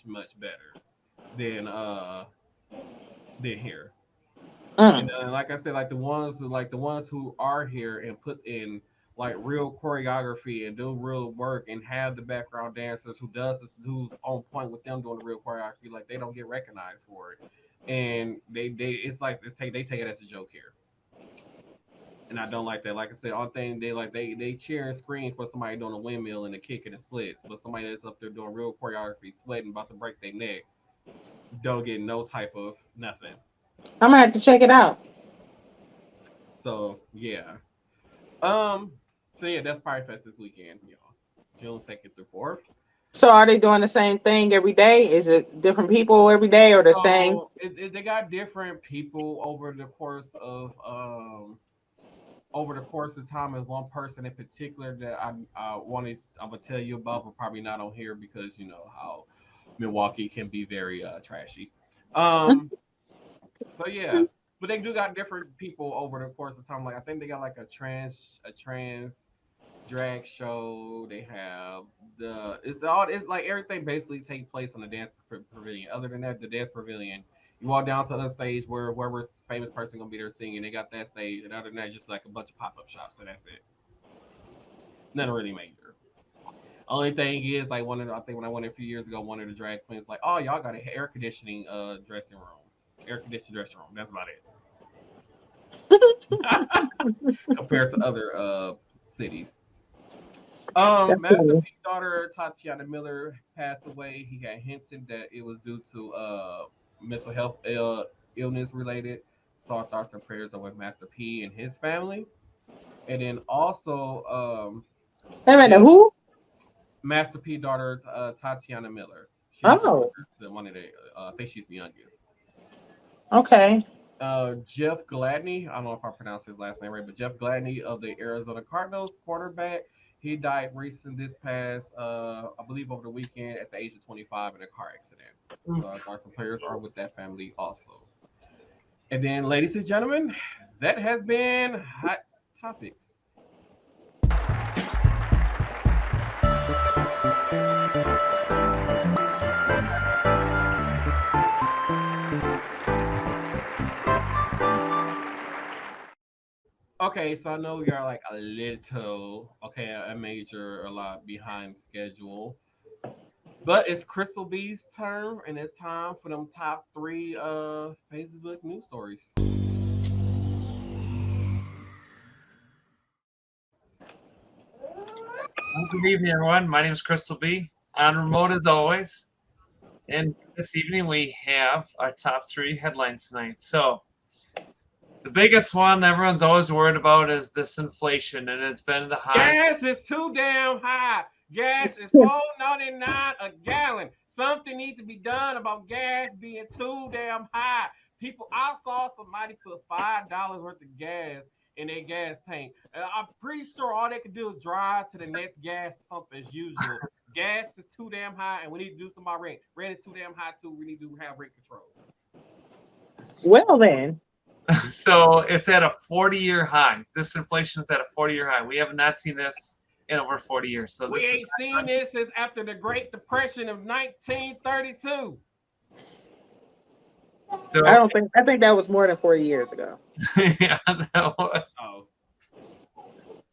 much better than here. And Mm. like I said, like the ones who are here and put in like real choreography and do real work and have the background dancers who's on point with them doing the real choreography, like they don't get recognized for it. And they it's like they take it as a joke here. And I don't like that. Like I said, all thing they cheer and scream for somebody doing a windmill and a kick and a splits, but somebody that's up there doing real choreography, sweating, about to break their neck, don't get no type of nothing. I'm gonna have to check it out. So yeah. Um. So yeah, that's Pirate Fest this weekend, y'all. June 2nd through 4th. So are they doing the same thing every day? Is it different people every day or the same? So they got different people over the course of time. Is one person in particular that I'm gonna tell you about, but probably not on here because you know how Milwaukee can be very trashy. So yeah, but they do got different people over the course of time. Like I think they got like a trans drag show. They have it's like everything basically takes place on the dance pavilion. Other than that, the dance pavilion, you walk down to the stage where whoever's famous person gonna be there singing. They got that stage, and other than that, just like a bunch of pop up shops, and that's it. Nothing really major. Only thing is like I think when I went a few years ago, one of the drag queens like, oh y'all got an air conditioning dressing room, air conditioned dressing room. That's about it compared to other cities. That's Master cool. P's daughter Tatiana Miller passed away. He had hinted that it was due to mental health illness related. So our thoughts and prayers are with Master P and his family. And then also Wait a minute, Jeff who? Master P daughter Tatiana Miller. She was the Oh, older, the one of the I think she's the youngest. okay. Jeff Gladney, I don't know if I pronounced his last name right, but Jeff Gladney of the Arizona Cardinals quarterback. He died recent this past, I believe over the weekend at the age of 25 in a car accident. So our thoughts and prayers are with that family also. And then, ladies and gentlemen, that has been Hot Topics. Okay, so I know we are like a major, a lot behind schedule. But it's Crystal B's turn, and it's time for them top three Facebook news stories. Well, good evening, everyone. My name is Crystal B. On remote as always. And this evening we have our top three headlines tonight. So the biggest one everyone's always worried about is this inflation, and it's been the highest. Gas is too damn high. Gas is $4.99 a gallon. Something needs to be done about gas being too damn high. People, I saw somebody put $5 worth of gas in their gas tank. I'm pretty sure all they can do is drive to the next gas pump as usual. Gas is too damn high, and we need to do something about rent. Rent is too damn high too. We need to have rent control. Well then. So it's at a 40-year high. This inflation is at a 40-year high. We have not seen this in over 40 years. So we ain't seen this since after the Great Depression of 1932. So I think that was more than 40 years ago. yeah, that was. Oh.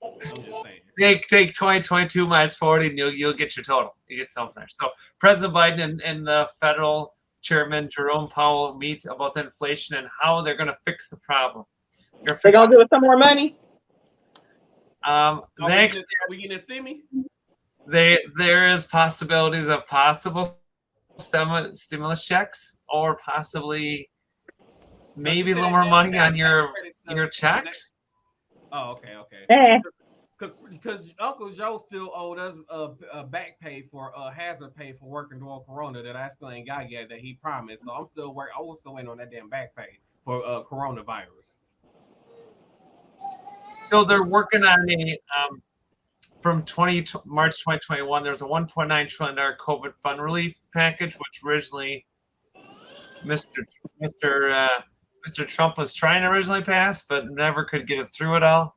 I'm just saying. Take 2022 minus 40 and you'll get your total. You get something there. So President Biden and the federal chairman Jerome Powell meet about the inflation and how they're going to fix the problem. They're gonna give us some more money. Next, we getting a stimmy? There is possibilities of possible stimulus checks or possibly maybe a little more money on your checks. Oh, okay. Eh. Because Uncle Joe still owed us a back pay for hazard pay for working during Corona that I still ain't got yet that he promised. So I'm still working. I was still waiting on that damn back pay for coronavirus. So they're working on a from March 2021. There's a 1.9 trillion COVID fund relief package, which originally Mr. Trump was trying to originally pass, but never could get it through at all.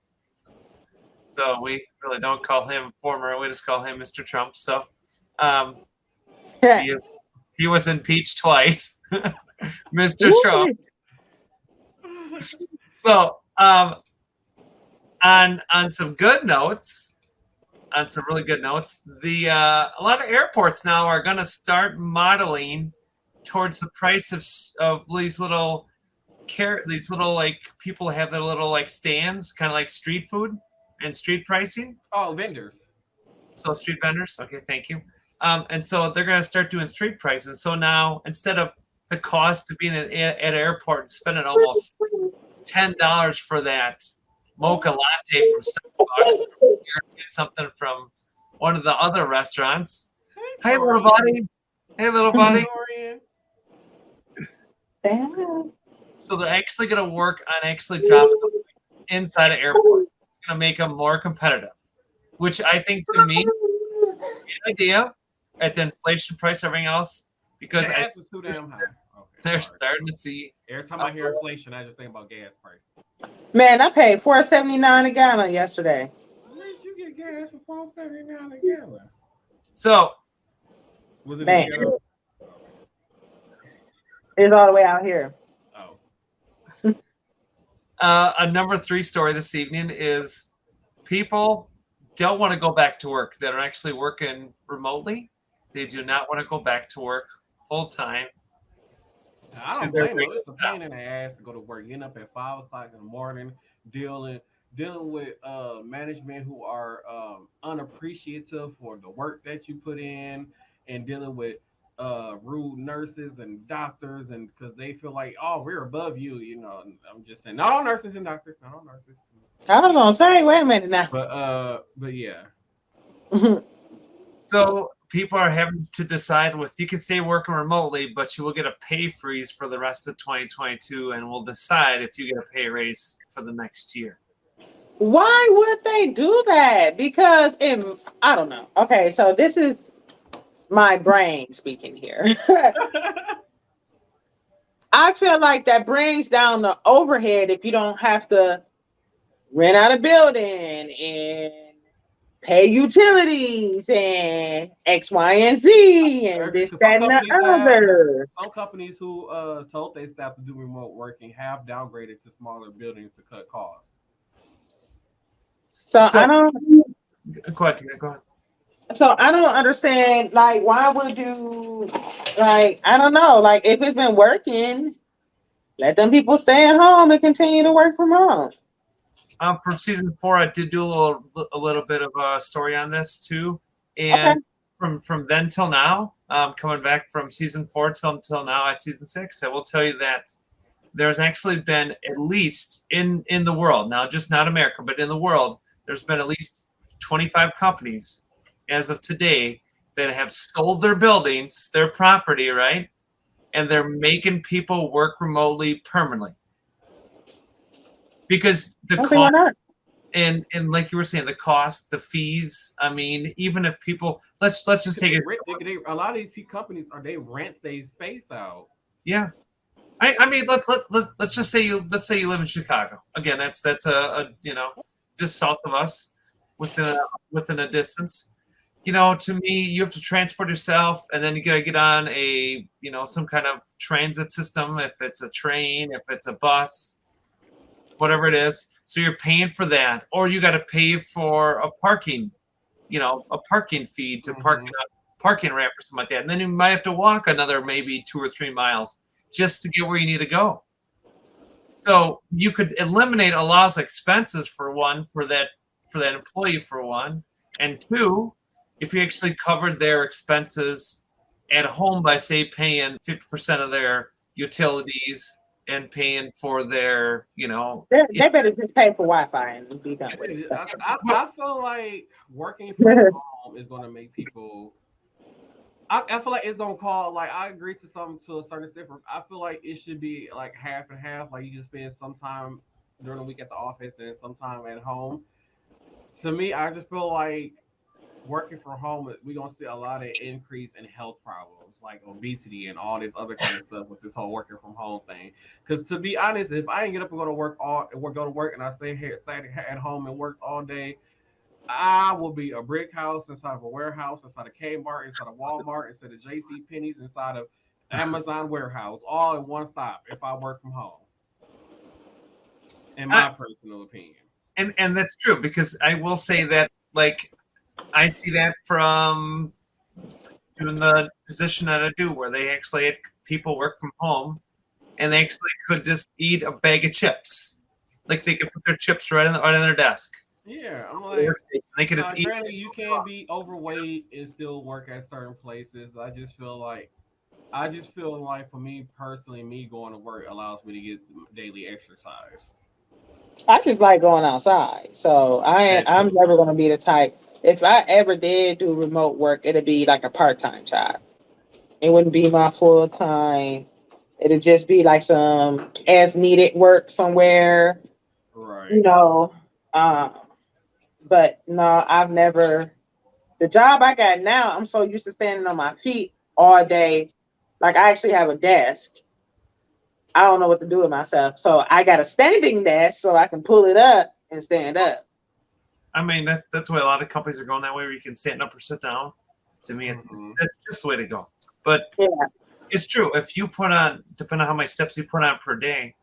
So we really don't call him former. We just call him Mr. Trump. So he was impeached twice, Mr. Trump. So on some good notes, on some really good notes, a lot of airports now are going to start modeling towards the price of these little like people have their little like stands, kind of like street food and street pricing. Oh, vendors. So street vendors. Okay, thank you. And so they're going to start doing street pricing. So now instead of the cost of being at an airport and spending almost $10 for that mocha latte from Starbucks, you're gonna get something from one of the other restaurants. Hey, little buddy. Hey, little buddy. So they're actually going to work on actually dropping the prices inside an airport. It's going to make them more competitive, which I think to me is an idea at the inflation price, everything else, because gas is too damn high. Okay, they're starting to see. Every time I hear inflation, I just think about gas price. Man, I paid $4.79 a gallon yesterday. Where did you get gas for $4.79 a gallon? So, was it man, it's all the way out here. A number 3 story this evening is people don't want to go back to work that are actually working remotely. They do not want to go back to work full time. I don't blame them. It's a pain in the ass to go to work, getting up at 5 o'clock in the morning, dealing with management who are unappreciative for the work that you put in, and dealing with rude nurses and doctors, and because they feel like, oh, we're above you, you know. I'm just saying, not all nurses and doctors, not all nurses. I was gonna say, wait a minute now. But yeah. So people are having to decide with, you can stay working remotely, but you will get a pay freeze for the rest of 2022, and we'll decide if you get a pay raise for the next year. Why would they do that? Because I don't know. Okay, so this is my brain speaking here. I feel like that brings down the overhead if you don't have to rent out a building and pay utilities and X, Y, and Z and this, that, and the other. Some companies who told their staff to do remote working have downgraded to smaller buildings to cut costs. So I don't. Go ahead. So I don't understand, like, why would you, like, I don't know, like, if it's been working, let them people stay at home and continue to work from home. From season 4, I did do a little bit of a story on this too, and from then till now, coming back from season 4 till now at season 6, I will tell you that there's actually been at least in the world, now just not America, but in the world, there's been at least 25 companies as of today that have sold their buildings, their property, right? And they're making people work remotely permanently. Because the cost, and like you were saying, the cost, the fees. I mean, even if people, let's just take it. A lot of these companies they rent their space out. Yeah, I mean, let's just say you live in Chicago. Again, that's a just south of us, within a distance. You know, to me, you have to transport yourself, and then you gotta get on a some kind of transit system. If it's a train, if it's a bus, whatever it is. So you're paying for that, or you got to pay for a parking fee to park in a parking ramp or something like that. And then you might have to walk another maybe 2 or 3 miles just to get where you need to go. So you could eliminate a lot of expenses for that employee, for one, and 2, if you actually covered their expenses at home by, say, paying 50% of their utilities and paying for their, They better just pay for Wi-Fi and be done with it. I feel like working from home is going to make people. I feel like it's gonna call like I agree to some to a certain extent. I feel like it should be like half and half. Like you just spend some time during the week at the office and some time at home. To me, I just feel like working from home, we're gonna see a lot of increase in health problems like obesity and all this other kind of stuff with this whole working from home thing. Because to be honest, if I didn't get up and go to work go to work and I stay at home and work all day, I will be a brick house inside of a warehouse, inside of Kmart, inside of Walmart, inside of JC Penney's, inside of Amazon warehouse, all in one stop if I work from home. In my personal opinion. And that's true, because I will say that, like, I see that from doing the position that I do, where they actually had people work from home, and they actually could just eat a bag of chips. Like, they could put their chips right on their desk. Yeah, I'm like, they could just eat. granted, you can't be overweight and still work at certain places. I just feel like for me personally, me going to work allows me to get daily exercise. I just like going outside, so I'm never gonna be the type. If I ever did do remote work, it'd be like a part-time job. It wouldn't be my full time. It'd just be like some as needed work somewhere, Right. you know. Um, but no, I've never. The job I got now, I'm so used to standing on my feet all day. Like I actually have a desk. I don't know what to do with myself, so I got a standing desk so I can pull it up and stand up. I mean, that's why a lot of companies are going that way, where you can stand up or sit down. To me, that's just the way to go. But yeah, it's true. If you put on, depending on how many steps you put on per day,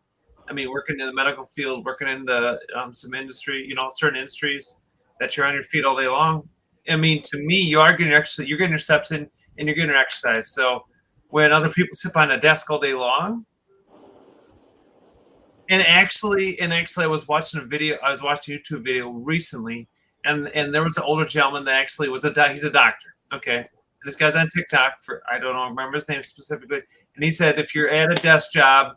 I mean, working in the medical field, working in the some industry, certain industries that you're on your feet all day long. I mean, to me, you're getting your steps in, and you're getting your exercise. So when other people sit behind a desk all day long, and actually, I was watching a YouTube video recently, and there was an older gentleman that actually he's a doctor. Okay, this guy's on TikTok I don't know, remember his name specifically, and he said if you're at a desk job,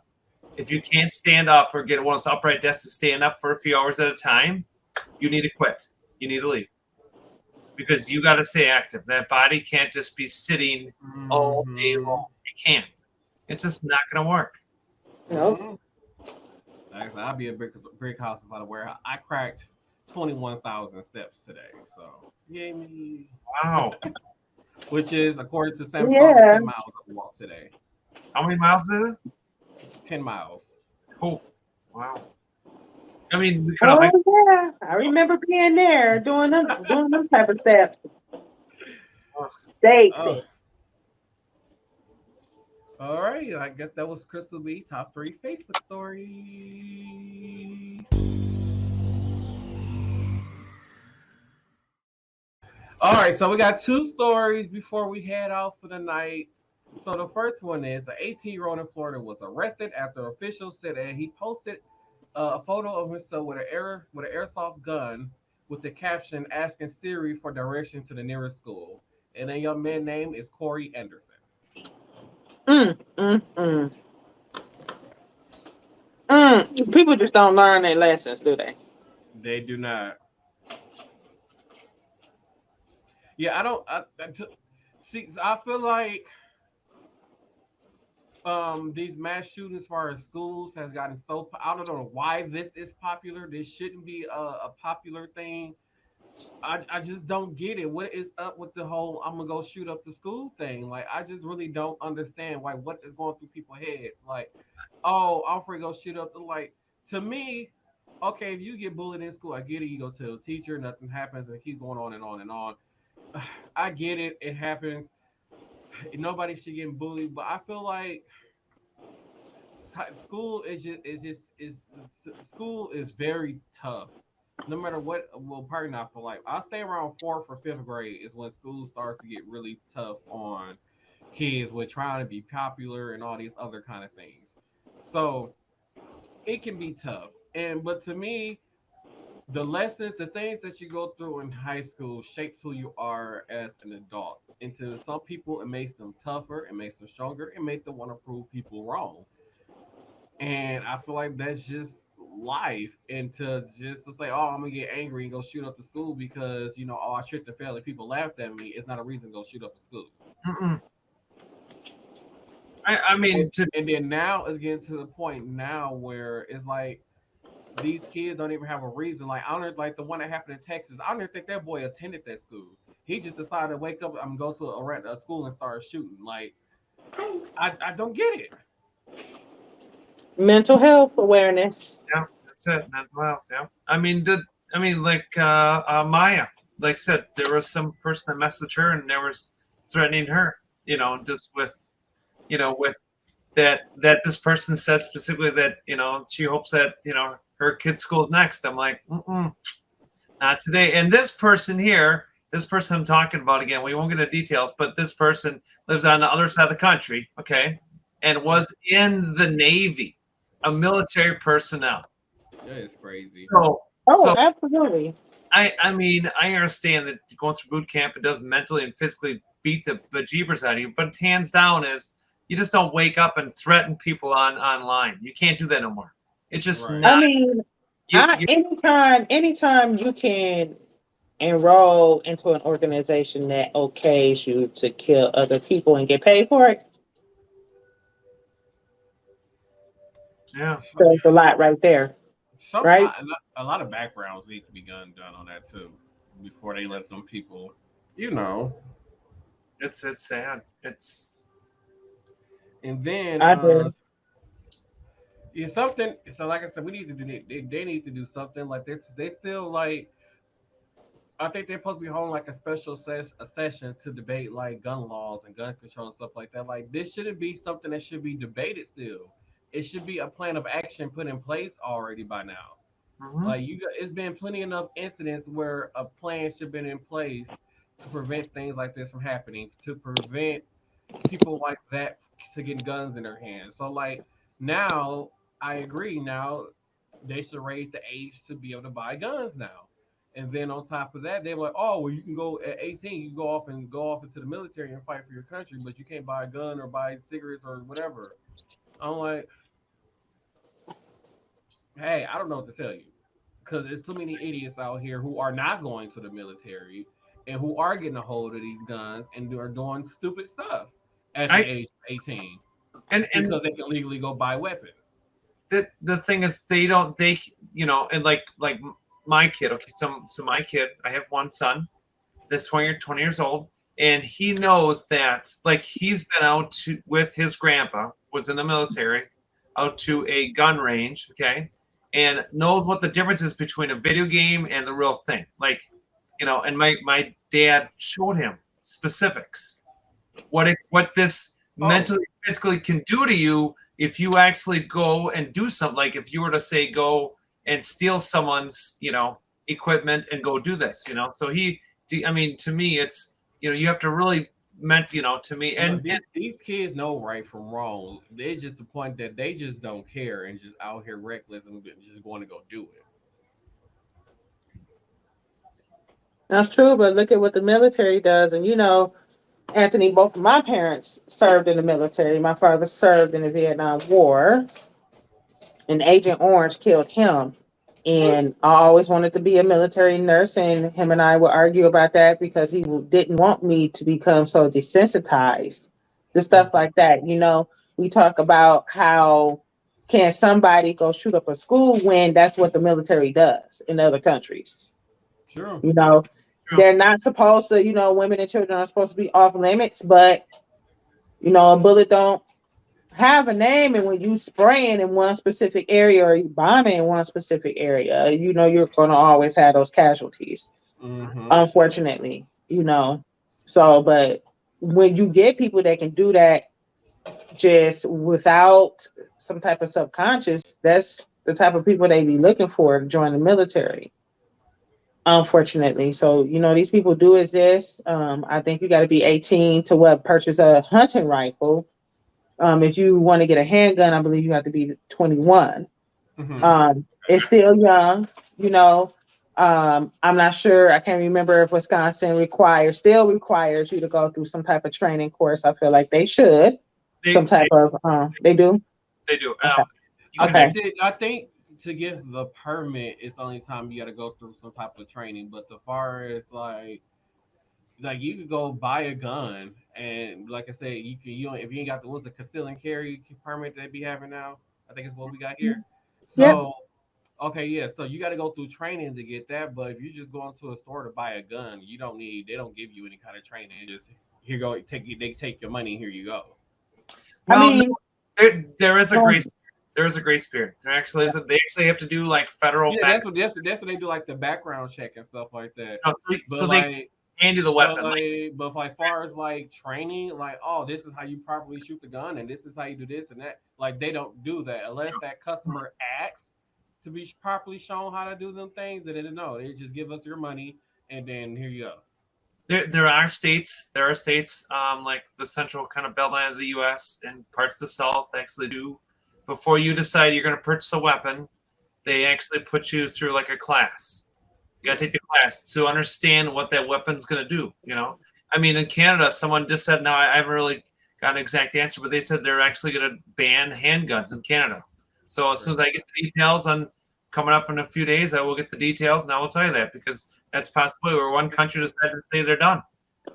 if you can't stand up or get one of those upright desks to stand up for a few hours at a time, you need to quit. You need to leave, because you got to stay active. That body can't just be sitting all day long. It can't. It's just not going to work. no. I'll be a brick house inside a warehouse. I cracked 21,000 steps today. So, yay me. Wow. Which is, according to Sam, 10 miles I walked today. How many miles is it? 10 miles. Oh, wow. I mean, we yeah, I remember being there doing them type of steps. Stacy. All right, I guess that was Crystal B top 3 Facebook stories. All right, so we got 2 stories before we head out for the night. So the first one is an 18-year-old in Florida was arrested after officials said that he posted a photo of himself with an airsoft gun with the caption asking Siri for direction to the nearest school. And the young man's name is Corey Anderson. People just don't learn their lessons, do they? They do not. Yeah, I don't. See, I feel like these mass shootings as far as schools has gotten so. I don't know why this is popular. This shouldn't be a popular thing. I just don't get it. What is up with the whole I'm gonna go shoot up the school thing? Like I just really don't understand like what is going through people's heads. Like, oh, I'm free to go shoot up the like to me, okay, if you get bullied in school, I get it, you go to a teacher, nothing happens, and it keeps going on and on and on. I get it, it happens. Nobody should get bullied, but I feel like school is school is very tough no matter what. Well, probably not for like I'll say around 4th or 5th grade is when school starts to get really tough on kids with trying to be popular and all these other kind of things. So it can be tough. And but to me, the things that you go through in high school shapes who you are as an adult. And to some people, it makes them tougher, it makes them stronger, it makes them want to prove people wrong. And I feel like that's just life. And to say, oh, I'm gonna get angry and go shoot up the school because oh, I tripped and fell and people laughed at me, is not a reason to go shoot up the school. Mm-mm. I mean, And then now it's getting to the point now where it's like these kids don't even have a reason. Like I don't like the one that happened in Texas. I don't even think that boy attended that school. He just decided to wake up, I'm go to a school and start shooting. Like I don't get it. Mental health awareness. yeah, that's it. Mental health. Yeah. Like Maya, like I said, there was some person that messaged her and there was threatening her. Just with that this person said specifically that she hopes that her kid's school is next. I'm like, not today. And this person here, this person I'm talking about, again, we won't get into details, but this person lives on the other side of the country, okay, and was in the Navy, a military personnel. That is crazy. So Absolutely. I mean, I understand that going through boot camp, it does mentally and physically beat the bejeebers out of you, but hands down is you just don't wake up and threaten people online. You can't do that no more. It's just Right. not. I mean, anytime you can enroll into an organization that okays you to kill other people and get paid for it, Yeah. there's a lot right there. Right? A lot of backgrounds need to be done on that too before they let some people, you know. It's sad. And then I do. something. So like I said, we need to do. They need to do something like this. They still like. I think they're supposed to be holding like a special a session to debate like gun laws and gun control and stuff like that. Like this shouldn't be something that should be debated still. It should be a plan of action put in place already by now. Mhm. Like it's been plenty enough incidents where a plan should have been in place to prevent things like this from happening, to prevent people like that to get guns in their hands. So like now, I agree. Now they should raise the age to be able to buy guns now. And then on top of that, they're like, oh, well, you can go at 18, you can go off into the military and fight for your country, but you can't buy a gun or buy cigarettes or whatever. I'm like, hey, I don't know what to tell you because there's too many idiots out here who are not going to the military and who are getting a hold of these guns and are doing stupid stuff at the I age of 18 and because they can legally go buy weapons. the thing is they and like my kid. Okay, so my kid, I have one son that's 20 years old, and he knows that like he's been out with his grandpa, was in the military, out to a gun range, okay, and knows what the difference is between a video game and the real thing. Like, and my dad showed him specifics, what this mentally, physically can do to you if you actually go and do something. Like if you were to say go and steal someone's equipment and go do this. So I mean, to me, it's you have to really to me, and These kids know right from wrong. It's just the point that they just don't care and just out here reckless and just want to go do it. That's true, but look at what the military does. And Anthony, both of my parents served in the military. My father served in the Vietnam War, and Agent Orange killed him. And I always wanted to be a military nurse, and him and I would argue about that because he didn't want me to become so desensitized to stuff like that. We talk about how can somebody go shoot up a school when that's what the military does in other countries. Sure. They're not supposed to, women and children are supposed to be off limits, but a bullet don't have a name, and when you spraying in one specific area or you bombing in one specific area, you're going to always have those casualties. Unfortunately, So, but when you get people that can do that just without some type of subconscious, that's the type of people they be looking for to join the military. Unfortunately, so these people do exist. I think you got to be 18 to purchase a hunting rifle. If you want to get a handgun, I believe you have to be 21. It's still young, I'm not sure. I can't remember if Wisconsin still requires you to go through some type of training course. I feel like they should. They do. They do. Okay. You Okay. I think to get the permit, it's the only time you got to go through some type of training. But as far as like you could go buy a gun, and like I said, you don't, if you ain't got the what's the conceal and carry permit they be having now. I think it's what we got here. Yeah. So okay, yeah. So you got to go through training to get that. But if you just go into a store to buy a gun, you don't need. They don't give you any kind of training. Just here go take you. They take your money. Here you go. I Well, mean, there is a um, grace. There is a grace period. There actually is. They actually have to do like federal Yeah, back. that's what they do, like the background check and stuff like that. So But they like, hand you the weapon. Like, but like far as like training, like oh, this is how you properly shoot the gun, and this is how you do this and that. Like they don't do that unless that customer asks to be properly shown how to do them things. They didn't know. They just give us your money, and then here you go. there are states. There are states like the central kind of beltline of the U.S. and parts of the South actually do. Before you decide you're going to purchase a weapon, they actually put you through like a class. You got to take the class to understand what that weapon's going to do. You know, I mean, in Canada, someone just said, no, I haven't really got an exact answer, but they said they're actually going to ban handguns in Canada. So as soon as I get the details on coming up in a few days, I will get the details and I will tell you that because that's possibly where one country decided to say they're done.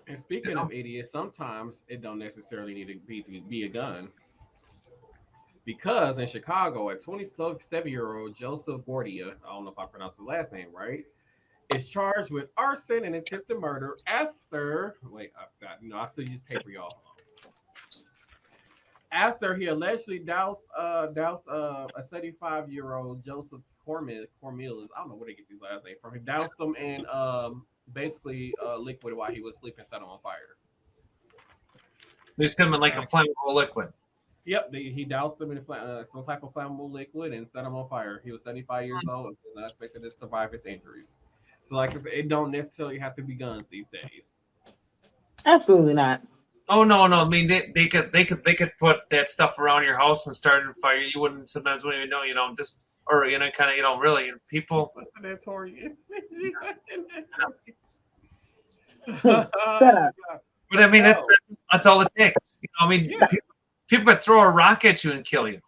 And speaking of idiots, sometimes it don't necessarily need to be a gun. Because in Chicago, a 27-year-old Joseph Bordia, I don't know if I pronounced his last name right, is charged with arson and attempted murder after. Wait, I forgot. No, I still use paper, y'all. After he allegedly doused a 75-year-old Joseph Cormill. I don't know where they get these last names from. He doused him in basically liquid while he was sleeping, set him on fire. They send him in like a flammable liquid. Yep, he doused him in some type of flammable liquid and set him on fire. He was 75 years old and was not expected to survive his injuries. So, like I said, it don't necessarily have to be guns these days. absolutely not. Oh no! I mean, they could put that stuff around your house and start a fire. You wouldn't sometimes wouldn't even know. You know, just or kind of really people. What's that, Tori? Shut up. But I mean, that's all it takes. You know, I mean, people could throw a rock at you and kill you.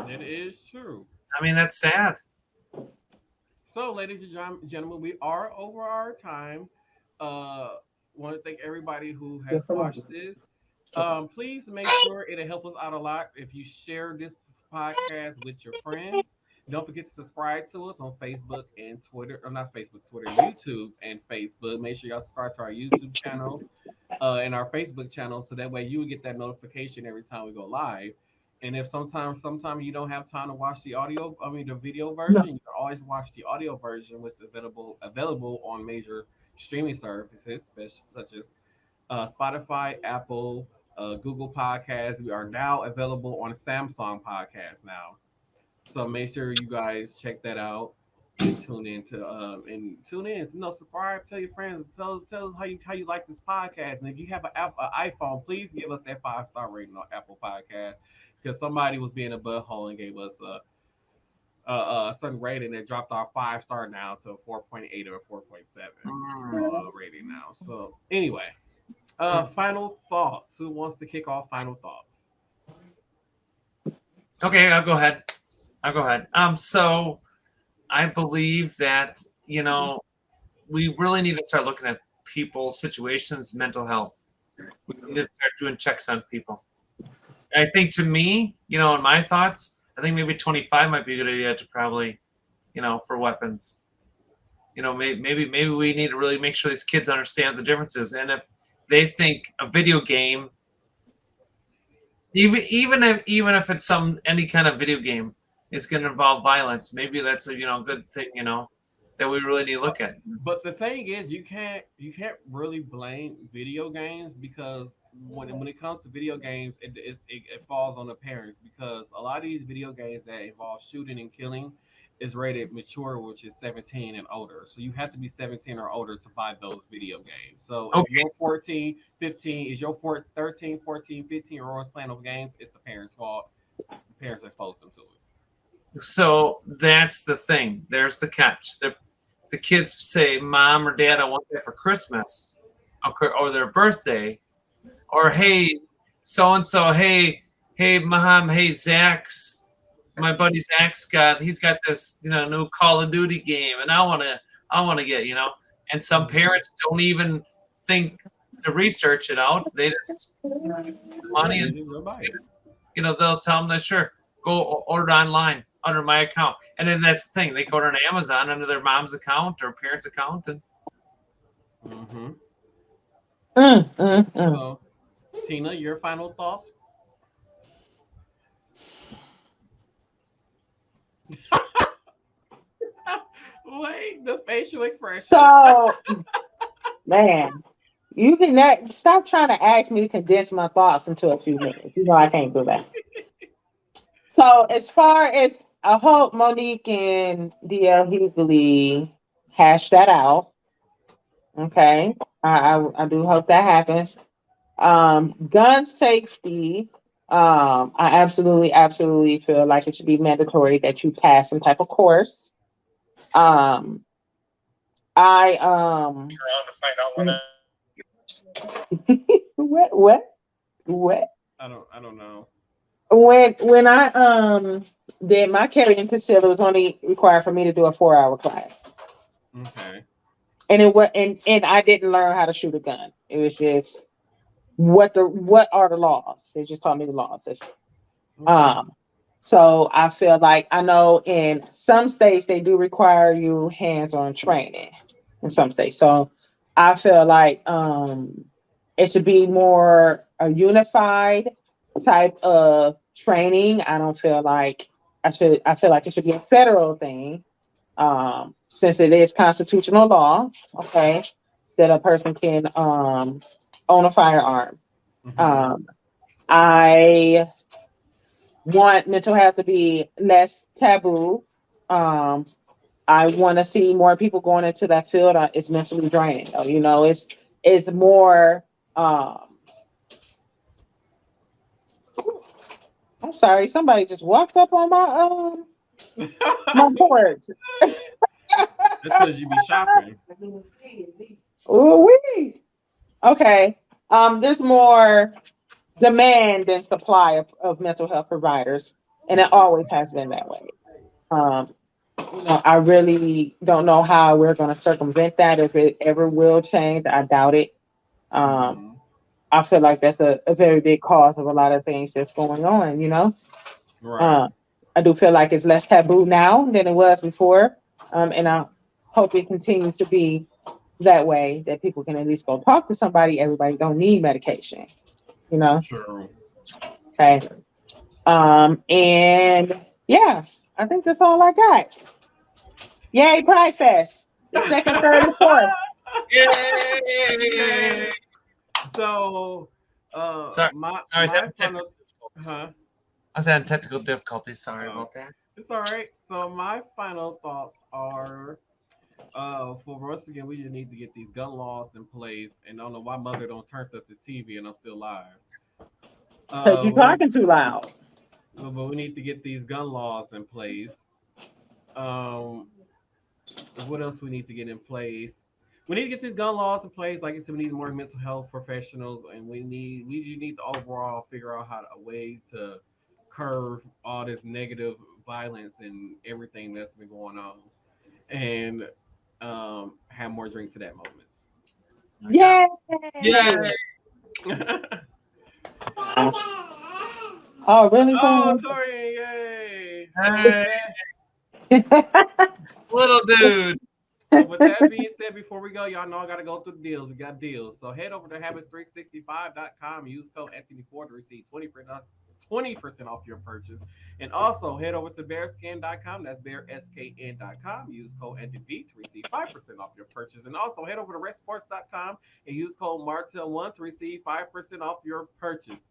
It is true. I mean, that's sad. So, ladies and gentlemen, we are over our time. Want to thank everybody who has watched this. Please make sure it'll help us out a lot if you share this podcast with your friends. Don't forget to subscribe to us on Facebook and Twitter, or not Facebook, Twitter, YouTube and Facebook. Make sure y'all subscribe to our YouTube channel and our Facebook channel, so that way you will get that notification every time we go live. And if sometimes you don't have time to watch the video version, you can always watch the audio version, which is available on major streaming services such as Spotify, Apple, Google Podcasts. We are now available on Samsung Podcasts now. So make sure you guys check that out and tune in. Subscribe, tell your friends, tell us how you like this podcast. And if you have an iPhone, please give us that 5-star rating on Apple Podcasts, because somebody was being a butthole and gave us a certain rating that dropped our 5-star now to 4.8 or 4.7 rating now. So anyway, final thoughts. Who wants to kick off final thoughts? Okay, I'll go ahead. So I believe that, we really need to start looking at people's situations, mental health. We need to start doing checks on people. I think, to me, in my thoughts, I think maybe 25 might be a good idea to probably, for weapons. Maybe we need to really make sure these kids understand the differences. And if they think a video game, even if it's any kind of video game, is going to involve violence, maybe that's a good thing, that we really need to look at. But the thing is, you can't really blame video games, because when it comes to video games, it falls on the parents, because a lot of these video games that involve shooting and killing is rated mature, which is 17 and older. So you have to be 17 or older to buy those video games. So if you're 14, 15, is your 13, 14, 15-year-olds playing those games, it's the parents' fault. The parents exposed them to it. So that's the thing. There's the catch. The kids say, "Mom or Dad, I want that for Christmas," or their birthday, or "Hey, so and so, hey, Mom, hey, Zach's my buddy Zach's he's got this, new Call of Duty game, and I wanna get, and some parents don't even think to research it out. They just money and they'll tell them that sure, go order online under my account, and then that's the thing, they go to Amazon under their mom's account or parents' account, and So, Tina, your final thoughts? Wait, the facial expression. So, man, you can stop trying to ask me to condense my thoughts into a few minutes. You know I can't do that. So, as far as I hope Mo'Nique and D.L Hughley hash that out. Okay, I do hope that happens. Gun safety. I absolutely feel like it should be mandatory that you pass some type of course. Um, I what? I don't know. When I did my carrying concealed, it was only required for me to do a 4-hour class. Okay. And it was and I didn't learn how to shoot a gun. It was just what are the laws? They just taught me the laws. So I feel like I know in some states they do require you hands-on training in some states. So I feel like it should be more a unified type of training. I don't feel like I feel like it should be a federal thing. Since it is constitutional law, okay, that a person can own a firearm. I want mental health to be less taboo. I want to see more people going into that field. It's mentally draining. It's more. I'm sorry, somebody just walked up on my porch. That's because you be shopping. Ooh-wee. Okay. There's more demand than supply of mental health providers, and it always has been that way. I really don't know how we're going to circumvent that, if it ever will change. I doubt it. I feel like that's a very big cause of a lot of things that's going on. Right. I do feel like it's less taboo now than it was before, and I hope it continues to be that way, that people can at least go talk to somebody. Everybody don't need medication. True. Okay. And yeah, I think that's all I got. Yay, Pride Fest. The second, third, and fourth. Yay! So, Sorry, my final, I was having technical difficulties. Sorry about that. It's all right. So my final thoughts are, for us again, we just need to get these gun laws in place. And I don't know why mother don't turn up the TV and I'm still live. Because you're talking too loud. But we need to get these gun laws in place. Um, what else we need to get in place? We need to get these gun laws in place. Like I said, we need more mental health professionals, and we just need to overall figure out a way to curb all this negative violence and everything that's been going on, and have more drink to that moment. Yay! Yay! Oh, really? Oh, Torian, yay! Hey, little dude. So with that being said, before we go, y'all know I gotta go through the deals. We got deals. So head over to habits365.com. Use code Anthony4 to receive 20% off your purchase. And also head over to bearskin.com. That's bearskn.com. Use code Anthony to receive 5% off your purchase. And also head over to redsports.com and use code Martel1 to receive 5% off your purchase.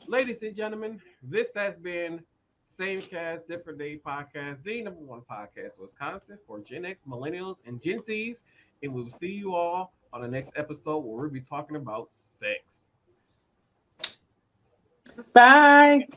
Ladies and gentlemen, this has been Same Cast, Different Day Podcast, the #1 podcast in Wisconsin for Gen X, Millennials, and Gen Zs. And we will see you all on the next episode where we'll be talking about sex. Bye.